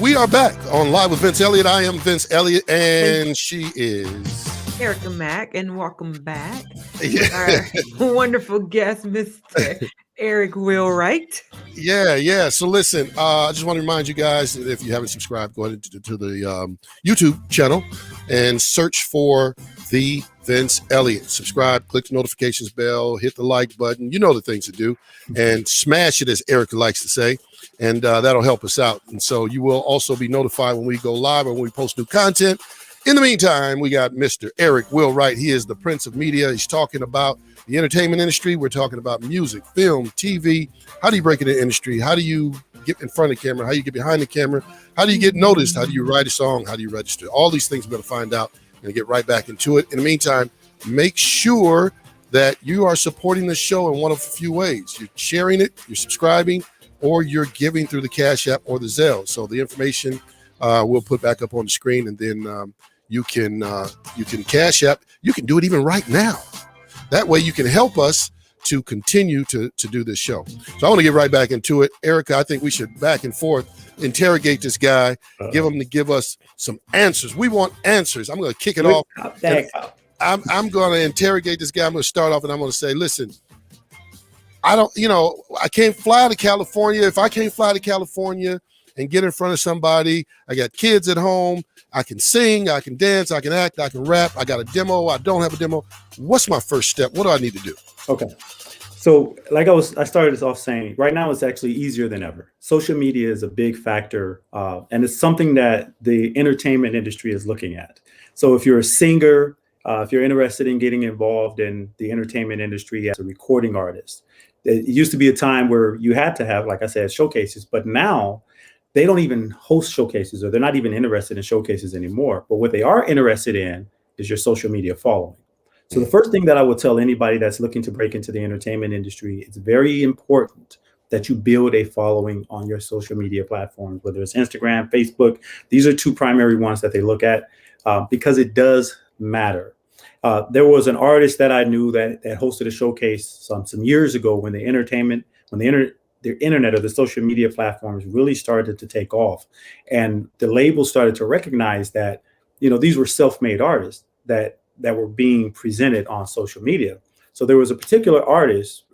We are back on Live with Vince Eliot. I am Vince Eliot, and she is Erica Mack, and welcome back. Yeah. Our wonderful guest, Mr. Eric Wheelwright. Yeah. So listen, I just want to remind you guys that if you haven't subscribed, go ahead to the YouTube channel and search for The Vince Eliot. Subscribe, click the notifications bell, hit the like button. You know the things to do. And smash it, as Erica likes to say. And that'll help us out. And so you will also be notified when we go live or when we post new content. In the meantime, we got Mr. Eric Wheelwright. He is the Prince of Media. He's talking about the entertainment industry. We're talking about music, film, TV. How do you break into the industry? How do you get in front of the camera? How do you get behind the camera? How do you get noticed? How do you write a song? How do you register? All these things we're going to find out and get right back into it. In the meantime, make sure that you are supporting the show in one of a few ways. You're sharing it, you're subscribing, or you're giving through the Cash App or the Zelle. So the information we'll put back up on the screen, and then you can Cash App. You can do it even right now. That way you can help us to continue to do this show. So I want to get right back into it. Erica, I think we should back and forth, interrogate this guy, give him to give us some answers. We want answers. I'm going to kick it off. I'm going to interrogate this guy. I'm going to start off and I'm going to say, listen, I can't fly to California. If I can't fly to California and get in front of somebody, I got kids at home, I can sing, I can dance, I can act, I can rap, I got a demo, I don't have a demo. What's my first step? What do I need to do? Okay. So like I started this off saying, right now it's actually easier than ever. Social media is a big factor, and it's something that the entertainment industry is looking at. So if you're a singer, if you're interested in getting involved in the entertainment industry as a recording artist, it used to be a time where you had to have, like I said, showcases, but now they don't even host showcases, or they're not even interested in showcases anymore. But what they are interested in is your social media following. So the first thing that I would tell anybody that's looking to break into the entertainment industry, it's very important that you build a following on your social media platforms, whether it's Instagram, Facebook. These are two primary ones that they look at because it does matter. There was an artist that I knew that hosted a showcase some years ago when the internet or the social media platforms really started to take off, and the label started to recognize that, these were self-made artists that were being presented on social media. So there was a particular artist,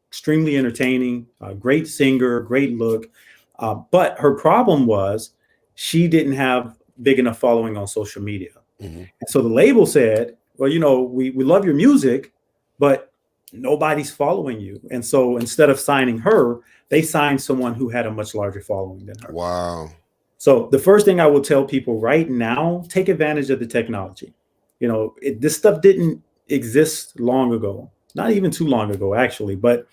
extremely entertaining, great singer, great look, but her problem was she didn't have big enough following on social media. Mm-hmm. And so the label said, well, we love your music, but nobody's following you. And so instead of signing her, they signed someone who had a much larger following than her. Wow. So the first thing I will tell people right now, take advantage of the technology. This stuff didn't exist long ago, not even too long ago, actually, but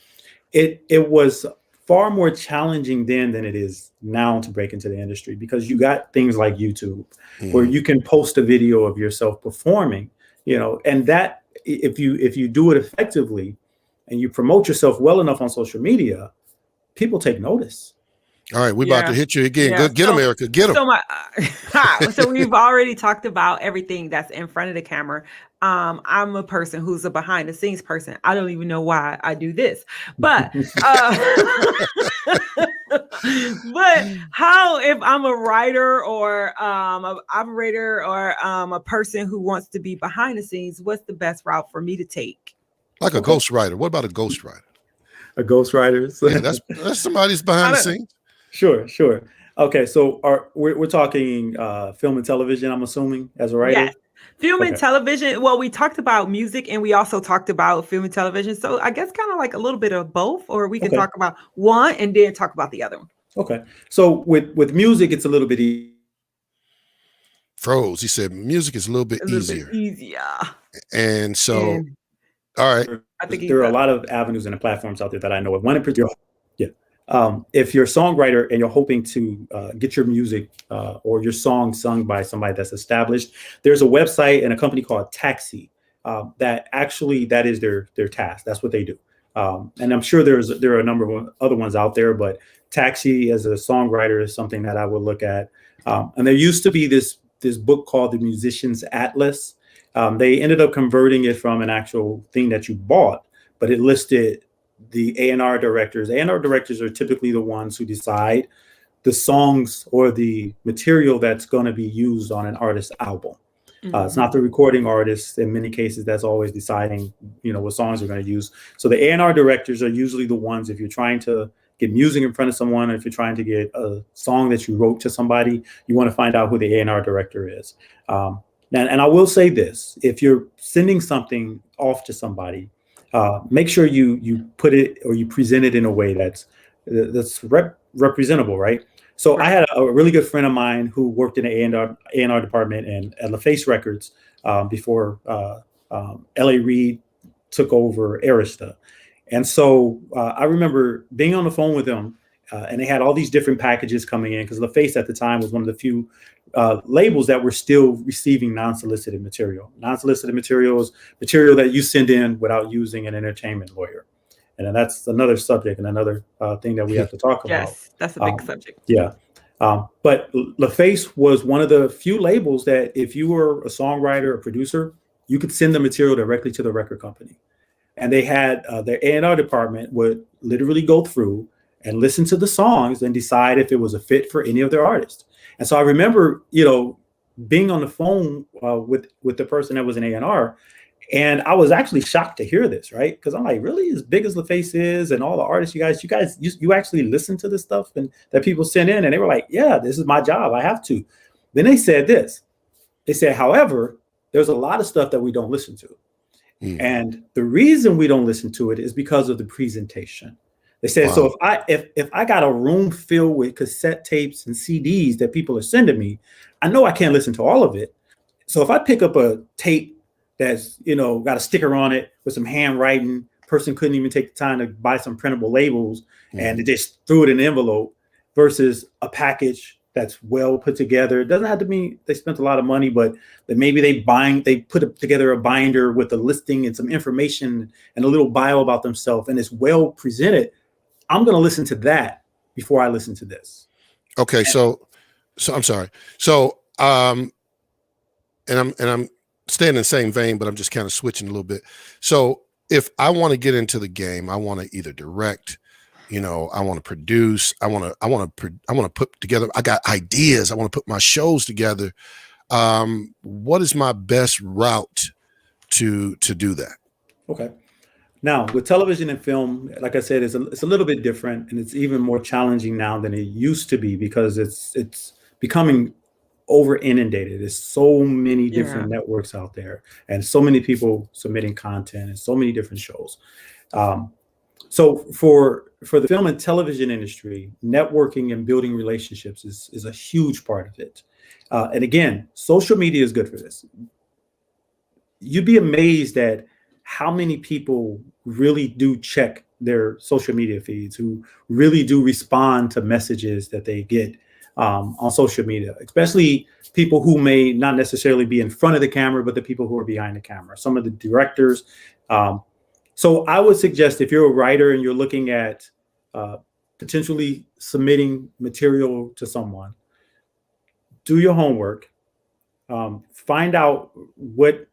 it was far more challenging then than it is now to break into the industry, because you got things like YouTube where you can post a video of yourself performing, and that if you do it effectively and you promote yourself well enough on social media, people take notice. All right, we're about to hit you again. Yeah. Get them, Erica. Get them. So we've already talked about everything that's in front of the camera. I'm a person who's a behind the scenes person. I don't even know why I do this, but but how, if I'm a writer or an operator or a person who wants to be behind the scenes, what's the best route for me to take? Like a ghostwriter. What about a ghostwriter? A ghostwriter? Yeah, that's somebody's behind the scenes. Sure. Okay, so we're talking film and television, I'm assuming, as a writer? Yes. Film and television. Well, we talked about music and we also talked about film and television. So I guess kind of like a little bit of both, or we can talk about one and then talk about the other one. Okay. So with music, it's a little bit Froze. He said music is a little bit easier. And so, all right. I think there are a lot of avenues and platforms out there that I know of. One in particular, yeah. If you're a songwriter and you're hoping to get your music or your song sung by somebody that's established, there's a website and a company called Taxi that is their task. That's what they do. And I'm sure there are a number of other ones out there, but Taxi as a songwriter is something that I would look at. And there used to be this book called The Musician's Atlas. They ended up converting it from an actual thing that you bought, but it listed the A&R directors. A&R directors are typically the ones who decide the songs or the material that's going to be used on an artist's album. It's not the recording artist. In many cases, that's always deciding, what songs they're going to use. So the A&R directors are usually the ones, if you're trying to get music in front of someone, or if you're trying to get a song that you wrote to somebody, you want to find out who the A&R director is. And I will say this, if you're sending something off to somebody, make sure you put it or you present it in a way that's representable, right? So I had a really good friend of mine who worked in the A&R department at LaFace Records before L.A. Reid took over Arista. And so I remember being on the phone with them, and they had all these different packages coming in because LaFace at the time was one of the few labels that were still receiving non-solicited material. Non-solicited material is material that you send in without using an entertainment lawyer. And then that's another subject and another thing that we have to talk about. Yes, that's a big subject. Yeah. But LaFace was one of the few labels that if you were a songwriter or producer, you could send the material directly to the record company. And they had their A&R department would literally go through and listen to the songs and decide if it was a fit for any of their artists. And so I remember, being on the phone with the person that was in A&R, and I was actually shocked to hear this, right? Because I'm like, really, as big as LaFace is and all the artists, you actually listen to this stuff and that people send in? And they were like, yeah, this is my job. I have to. Then they said this. They said, however, there's a lot of stuff that we don't listen to. And the reason we don't listen to it is because of the presentation. They said, so if I got a room filled with cassette tapes and CDs that people are sending me, I know I can't listen to all of it. So if I pick up a tape that's, got a sticker on it with some handwriting, person couldn't even take the time to buy some printable labels and they just threw it in an envelope, versus a package that's well put together. It doesn't have to mean they spent a lot of money, but that maybe they put together a binder with a listing and some information and a little bio about themselves, and it's well presented. I'm going to listen to that before I listen to this. Okay. So I'm sorry. So, and I'm staying in the same vein, but I'm just kind of switching a little bit. So if I want to get into the game, I want to either direct, I want to produce, I want to put together, I got ideas, I want to put my shows together. What is my best route to do that? Okay. Now with television and film, like I said, it's a little bit different, and it's even more challenging now than it used to be because it's becoming over inundated. There's so many different networks out there and so many people submitting content and so many different shows. So for the film and television industry, networking and building relationships is a huge part of it. And again, social media is good for this. You'd be amazed at how many people really do check their social media feeds, who really do respond to messages that they get on social media, especially people who may not necessarily be in front of the camera, but the people who are behind the camera, some of the directors. So I would suggest if you're a writer and you're looking at potentially submitting material to someone, do your homework, find out what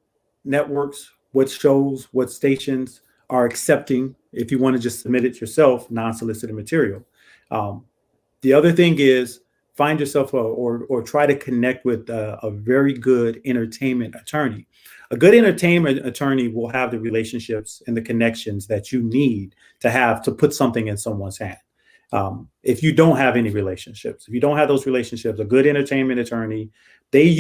networks, what shows, what stations are accepting if you want to just submit it yourself, non-solicited material. The other thing is find yourself or try to connect with a very good entertainment attorney. A good entertainment attorney will have the relationships and the connections that you need to have to put something in someone's hand. If you don't have any relationships, if you don't have those relationships, a good entertainment attorney, they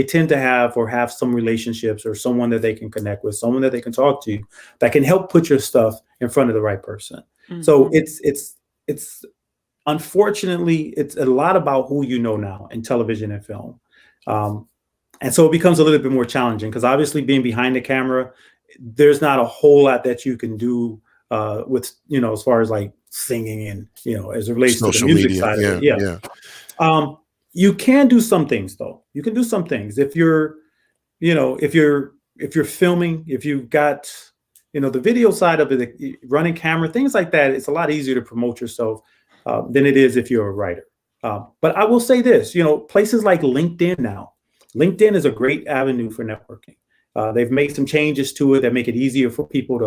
tend to have some relationships or someone that they can connect with, someone that they can talk to that can help put your stuff in front of the right person. Mm-hmm. So it's unfortunately, it's a lot about who you know now in television and film. And so it becomes a little bit more challenging because obviously being behind the camera, there's not a whole lot that you can do with, as far as like singing and, as it relates Social to the music media. side of it. Yeah. You can do some things though. You can do some things if you're, if you're filming, if you've got, the video side of it, running camera, things like that. It's a lot easier to promote yourself than it is if you're a writer. But I will say this, places like LinkedIn now. LinkedIn is a great avenue for networking. They've made some changes to it that make it easier for people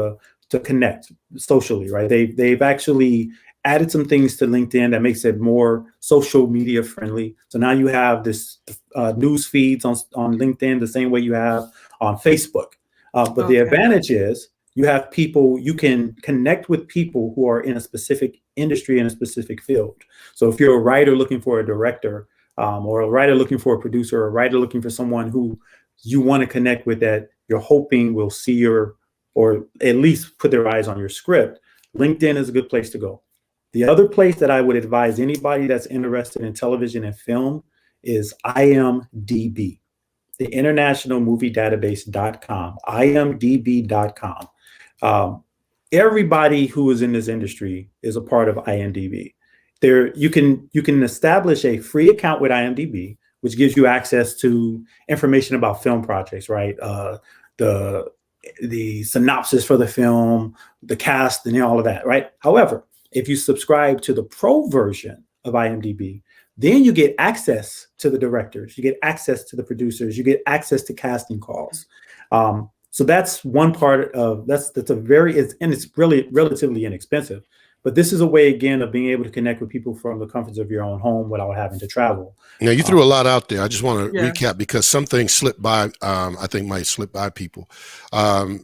to connect socially, right? They've actually added some things to LinkedIn that makes it more social media friendly. So now you have this news feeds on LinkedIn the same way you have on Facebook. But the advantage is you have people, you can connect with people who are in a specific industry, in a specific field. So if you're a writer looking for a director, or a writer looking for a producer, or a writer looking for someone who you want to connect with that you're hoping will see or at least put their eyes on your script, LinkedIn is a good place to go. The other place that I would advise anybody that's interested in television and film is IMDb, the International Movie Database.com, imdb.com. Everybody who is in this industry is a part of IMDb. There, you can establish a free account with IMDb, which gives you access to information about film projects, right? The synopsis for the film, the cast, and all of that, right? However, if you subscribe to the pro version of IMDb, then you get access to the directors, you get access to the producers, you get access to casting calls. So that's one part of it's really relatively inexpensive. But this is a way, again, of being able to connect with people from the comforts of your own home without having to travel. Now, you threw a lot out there. I just want to recap because some things slipped by, I think might slip by people.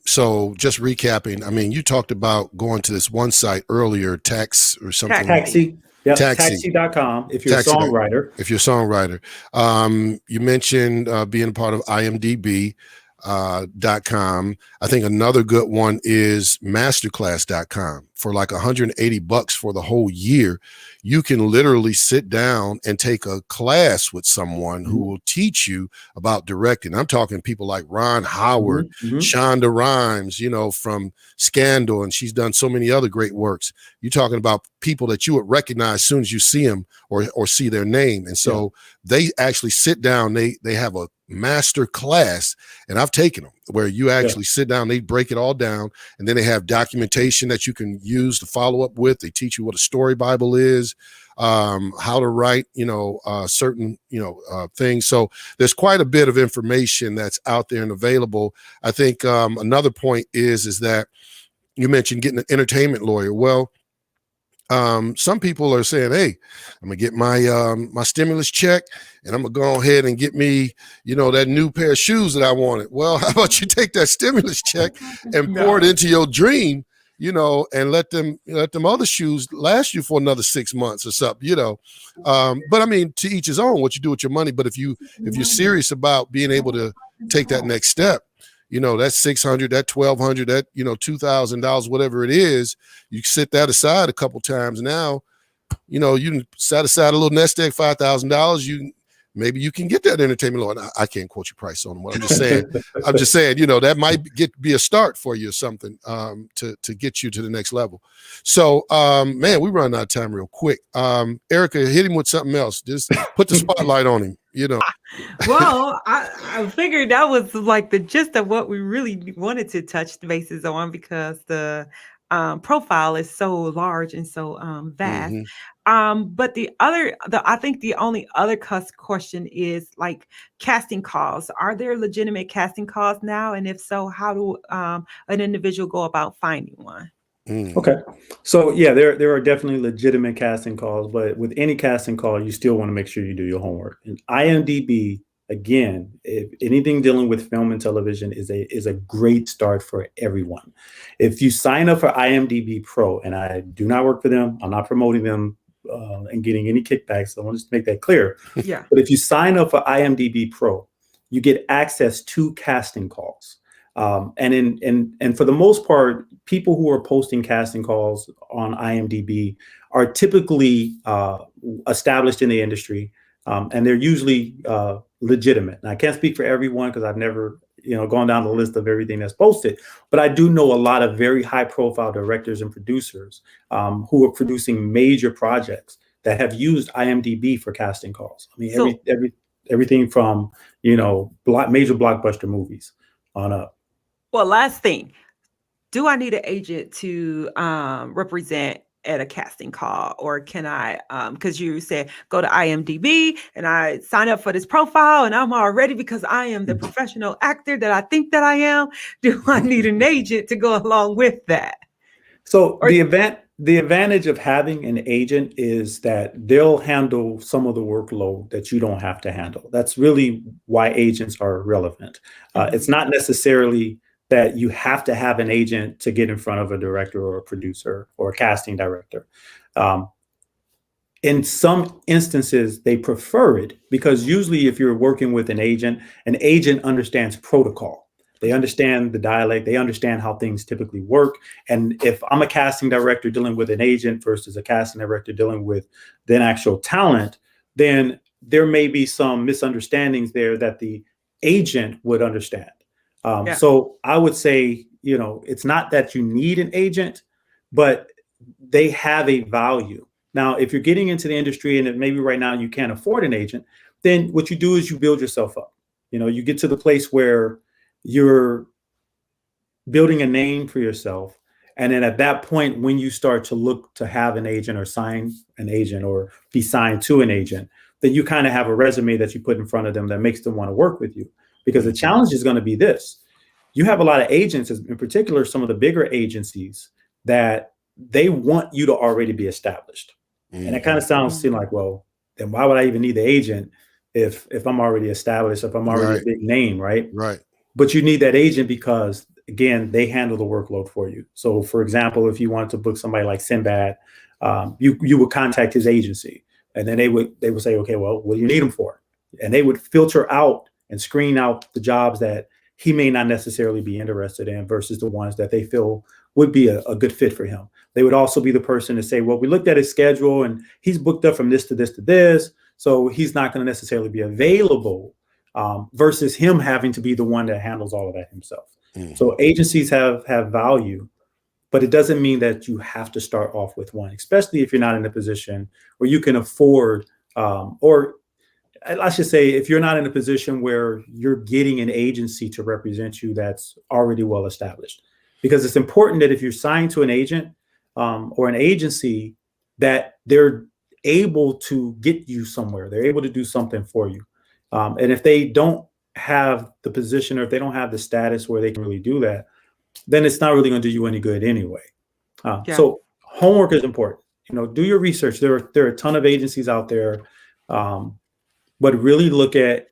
So just recapping, I mean, you talked about going to this one site earlier, Tax or something. Taxi. Yep, taxi.com if you're a songwriter. If you're a songwriter. You mentioned being a part of IMDb. .com. I think another good one is masterclass.com. For like $180 for the whole year, you can literally sit down and take a class with someone who will teach you about directing. I'm talking people like Ron Howard, Shonda Rhimes, from Scandal, and she's done so many other great works. You're talking about people that you would recognize as soon as you see them or see their name. And so they actually sit down, they have a master class, and I've taken them where you actually sit down, they break it all down, and then they have documentation that you can use to follow up with. They teach you what a story Bible is, how to write, certain, things. So there's quite a bit of information that's out there and available. I think another point is that you mentioned getting an entertainment lawyer. Well, some people are saying, hey, I'm gonna get my my stimulus check and I'm gonna go ahead and get me, that new pair of shoes that I wanted. Well, how about you take that stimulus check and pour it into your dream, and let them other shoes last you for another 6 months or something, But I mean, to each his own, what you do with your money. But if you're serious about being able to take that next step, that $600, that $1,200, that $2,000, whatever it is, you set that aside a couple times. Now, you can set aside a little nest egg, $5,000. Maybe you can get that entertainment lawyer. I can't quote your price on what I'm just saying. That might be a start for you or something to get you to the next level. So, man, we run out of time real quick. Erica, hit him with something else. Just put the spotlight on him. Well, I figured that was like the gist of what we really wanted to touch bases on because the profile is so large and so vast. But I think the only other question is like casting calls. Are there legitimate casting calls now? And if so, how do an individual go about finding one? Okay. So yeah, there are definitely legitimate casting calls, but with any casting call, you still want to make sure you do your homework. And IMDb, again, if anything dealing with film and television is a great start for everyone. If you sign up for IMDb Pro, and I do not work for them, I'm not promoting them and getting any kickbacks. So I want to just make that clear. Yeah. But if you sign up for IMDb Pro, you get access to casting calls. And for the most part, people who are posting casting calls on IMDb are typically established in the industry, and they're usually legitimate. And I can't speak for everyone because I've never gone down the list of everything that's posted, but I do know a lot of very high profile directors and producers who are producing major projects that have used IMDb for casting calls. I mean, everything from major blockbuster movies on up. Well, last thing, do I need an agent to represent at a casting call, or can I, because you said go to IMDb and I sign up for this profile and I'm all ready because I am the professional actor that I think that I am. Do I need an agent to go along with that? So the advantage of having an agent is that they'll handle some of the workload that you don't have to handle. That's really why agents are relevant. It's not necessarily that you have to have an agent to get in front of a director or a producer or a casting director. In some instances, they prefer it because usually if you're working with an agent understands protocol. They understand the dialect. They understand how things typically work. And if I'm a casting director dealing with an agent versus a casting director dealing with the actual talent, then there may be some misunderstandings there that the agent would understand. So I would say, it's not that you need an agent, but they have a value. Now, if you're getting into the industry and maybe right now you can't afford an agent, then what you do is you build yourself up. You get to the place where you're building a name for yourself. And then at that point, when you start to look to have an agent or sign an agent or be signed to an agent, then you kind of have a resume that you put in front of them that makes them want to work with you. Because the challenge is going to be this. You have a lot of agents, in particular, some of the bigger agencies, that they want you to already be established. And it kind of sounds like, well, then why would I even need the agent if I'm already established, if I'm already a big name, right? Right. But you need that agent because, again, they handle the workload for you. So, for example, if you wanted to book somebody like Sinbad, you would contact his agency, and then they would say, okay, well, what do you need him for? And they would filter out and screen out the jobs that he may not necessarily be interested in versus the ones that they feel would be a good fit for him. They would also be the person to say, well, we looked at his schedule and he's booked up from this to this to this, so he's not going to necessarily be available, versus him having to be the one that handles all of that himself. So agencies have value, but it doesn't mean that you have to start off with one, especially if you're not in a position where you can afford, or I should say, if you're not in a position where you're getting an agency to represent you that's already well established. Because it's important that if you're signed to an agent or an agency, that they're able to get you somewhere. They're able to do something for you. And if they don't have the position, or if they don't have the status where they can really do that, then it's not really going to do you any good anyway. So homework is important. Do your research. There are a ton of agencies out there. But really look at,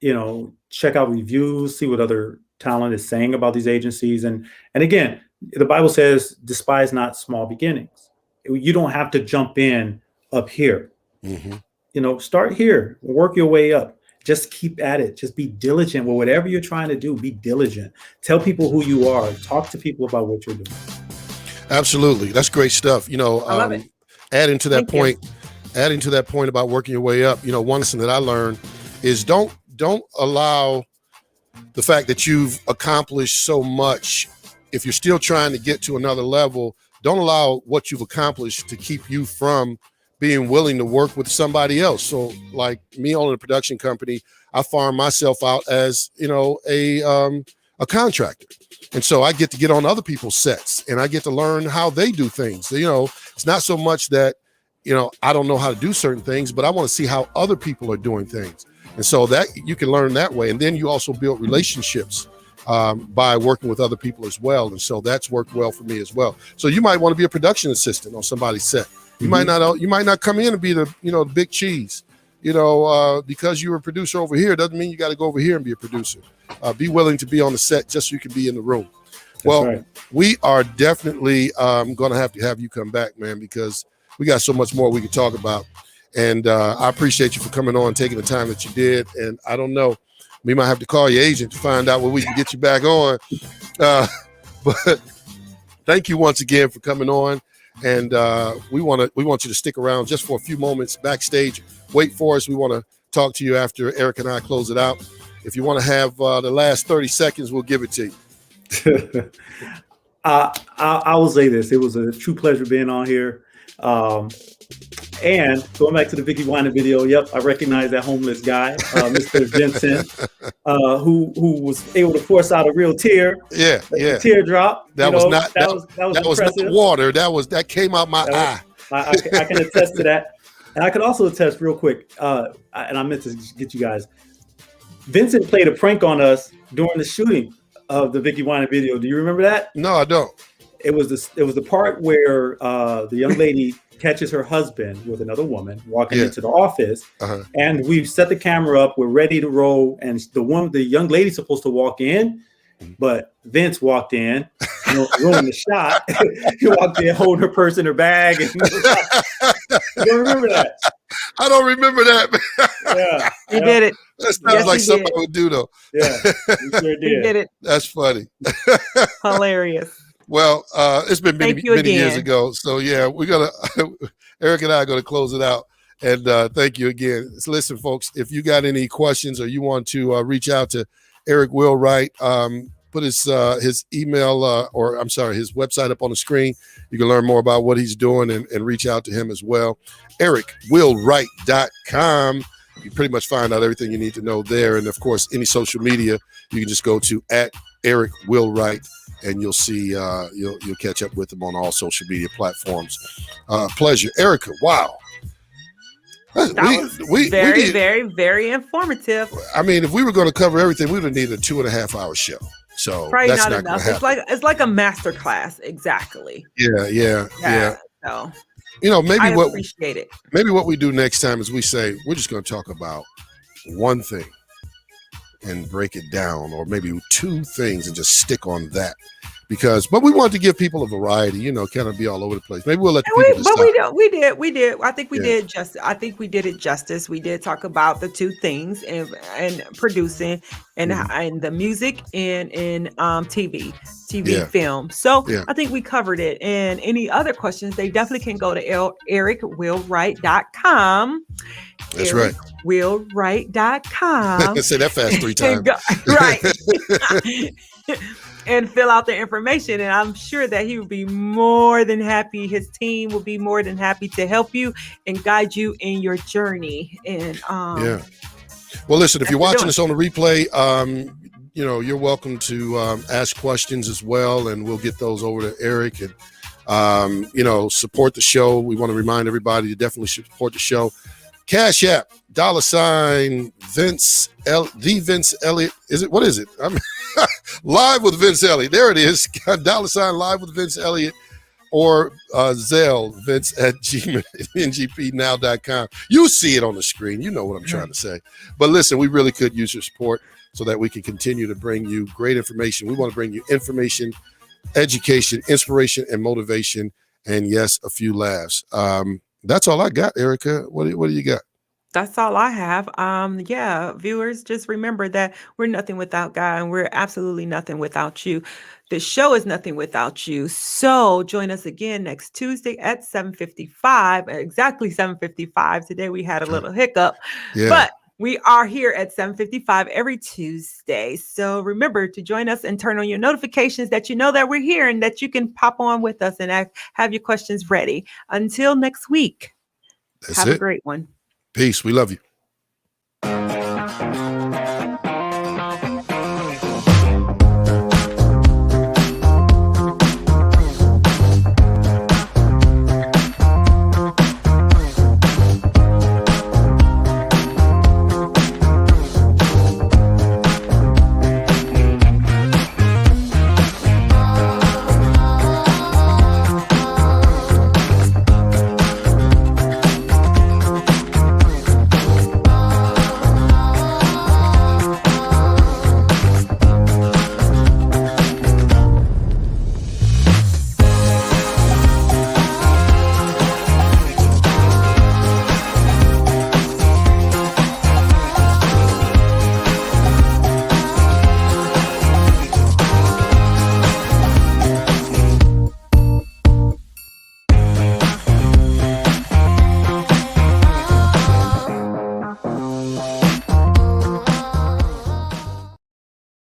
check out reviews, see what other talent is saying about these agencies. And again, the Bible says, despise not small beginnings. You don't have to jump in up here. Start here, work your way up. Just keep at it. Just be diligent. Well, whatever you're trying to do, be diligent. Tell people who you are. Talk to people about what you're doing. Absolutely. That's great stuff. I love it. Adding to that point about working your way up, one lesson that I learned is don't allow the fact that you've accomplished so much. If you're still trying to get to another level, don't allow what you've accomplished to keep you from being willing to work with somebody else. So like me owning a production company, I farm myself out as, a contractor. And so I get to get on other people's sets and I get to learn how they do things. It's not so much that, I don't know how to do certain things, but I want to see how other people are doing things. And so that you can learn that way. And then you also build relationships by working with other people as well. And so that's worked well for me as well. So you might want to be a production assistant on somebody's set. You might not come in and be the, the big cheese, because you're a producer over here doesn't mean you got to go over here and be a producer. Be willing to be on the set just so you can be in the room. Well, we are definitely going to have you come back, man, because we got so much more we could talk about. And I appreciate you for coming on, taking the time that you did. And I don't know, We might have to call your agent to find out where we can get you back on. But thank you once again for coming on. And we want you to stick around just for a few moments backstage. Wait for us. We want to talk to you after Eric and I close it out. If you want to have the last 30 seconds, we'll give it to you. I will say this. It was a true pleasure being on here. And going back to the Vicki Winer video, yep, I recognize that homeless guy, Mr. Vincent, who was able to force out a real tear. Yeah. Teardrop. That was not water. That came out my eye. I can attest to that. And I can also attest real quick, and I meant to get you guys. Vincent played a prank on us during the shooting of the Vicki Winer video. Do you remember that? No, I don't. It was the part where the young lady catches her husband with another woman walking into the office, and we've set the camera up. We're ready to roll, and the young lady's supposed to walk in, but Vince walked in, ruined the shot. He walked in holding her purse in her bag. And you don't remember that? I don't remember that. Yeah, he did it. That sounds like something I would do, though. Yeah, he sure did. He did it. That's funny. Hilarious. Well, it's been many years ago. So, yeah, Eric and I are going to close it out. And thank you again. So listen, folks, if you got any questions or you want to reach out to Eric Wheelwright, put his email his website up on the screen. You can learn more about what he's doing and reach out to him as well. EricWheelwright.com. You pretty much find out everything you need to know there. And, of course, any social media, you can just go to @EricWheelwright. And you'll see, you'll catch up with them on all social media platforms. Pleasure. Erica, wow. That was very informative. I mean, if we were going to cover everything, we would have needed a 2.5-hour show. So probably that's not enough. It's like a master class. Exactly. Yeah. So, maybe appreciate it. Maybe what we do next time is we say, we're just going to talk about one thing and break it down, or maybe 2 things and just stick on that. But we want to give people a variety, kind of be all over the place. Maybe we'll let people decide. But we did. I think we did justice. I think we did it justice. We did talk about the 2 things and producing and the music and in TV film. So I think we covered it. And any other questions, they definitely can go to EricWheelwright.com. That's right. Wheelwright.com. Say that fast 3 times. Right. And fill out the information. And I'm sure that he would be more than happy. His team will be more than happy to help you and guide you in your journey. And well, listen, if you're watching this on the replay, you're welcome to ask questions as well, and we'll get those over to Eric. And support the show. We want to remind everybody to definitely support the show. Cash App, $ Vince Eliot. What is it? I'm Live with Vince Eliot. There it is. $ Live with Vince Eliot, or Zelle, Vince@ngpnow.com. You see it on the screen. You know what I'm trying to say. But listen, we really could use your support so that we can continue to bring you great information. We want to bring you information, education, inspiration, and motivation, and yes, a few laughs. That's all I got, Erica. What do you got? That's all I have. Viewers, just remember that we're nothing without God, and we're absolutely nothing without you. The show is nothing without you. So join us again next Tuesday at 7:55, exactly 7:55. Today we had a little hiccup, but we are here at 7:55 every Tuesday. So remember to join us and turn on your notifications that you know that we're here and that you can pop on with us and have your questions ready. Until next week, have a great one. Peace. We love you.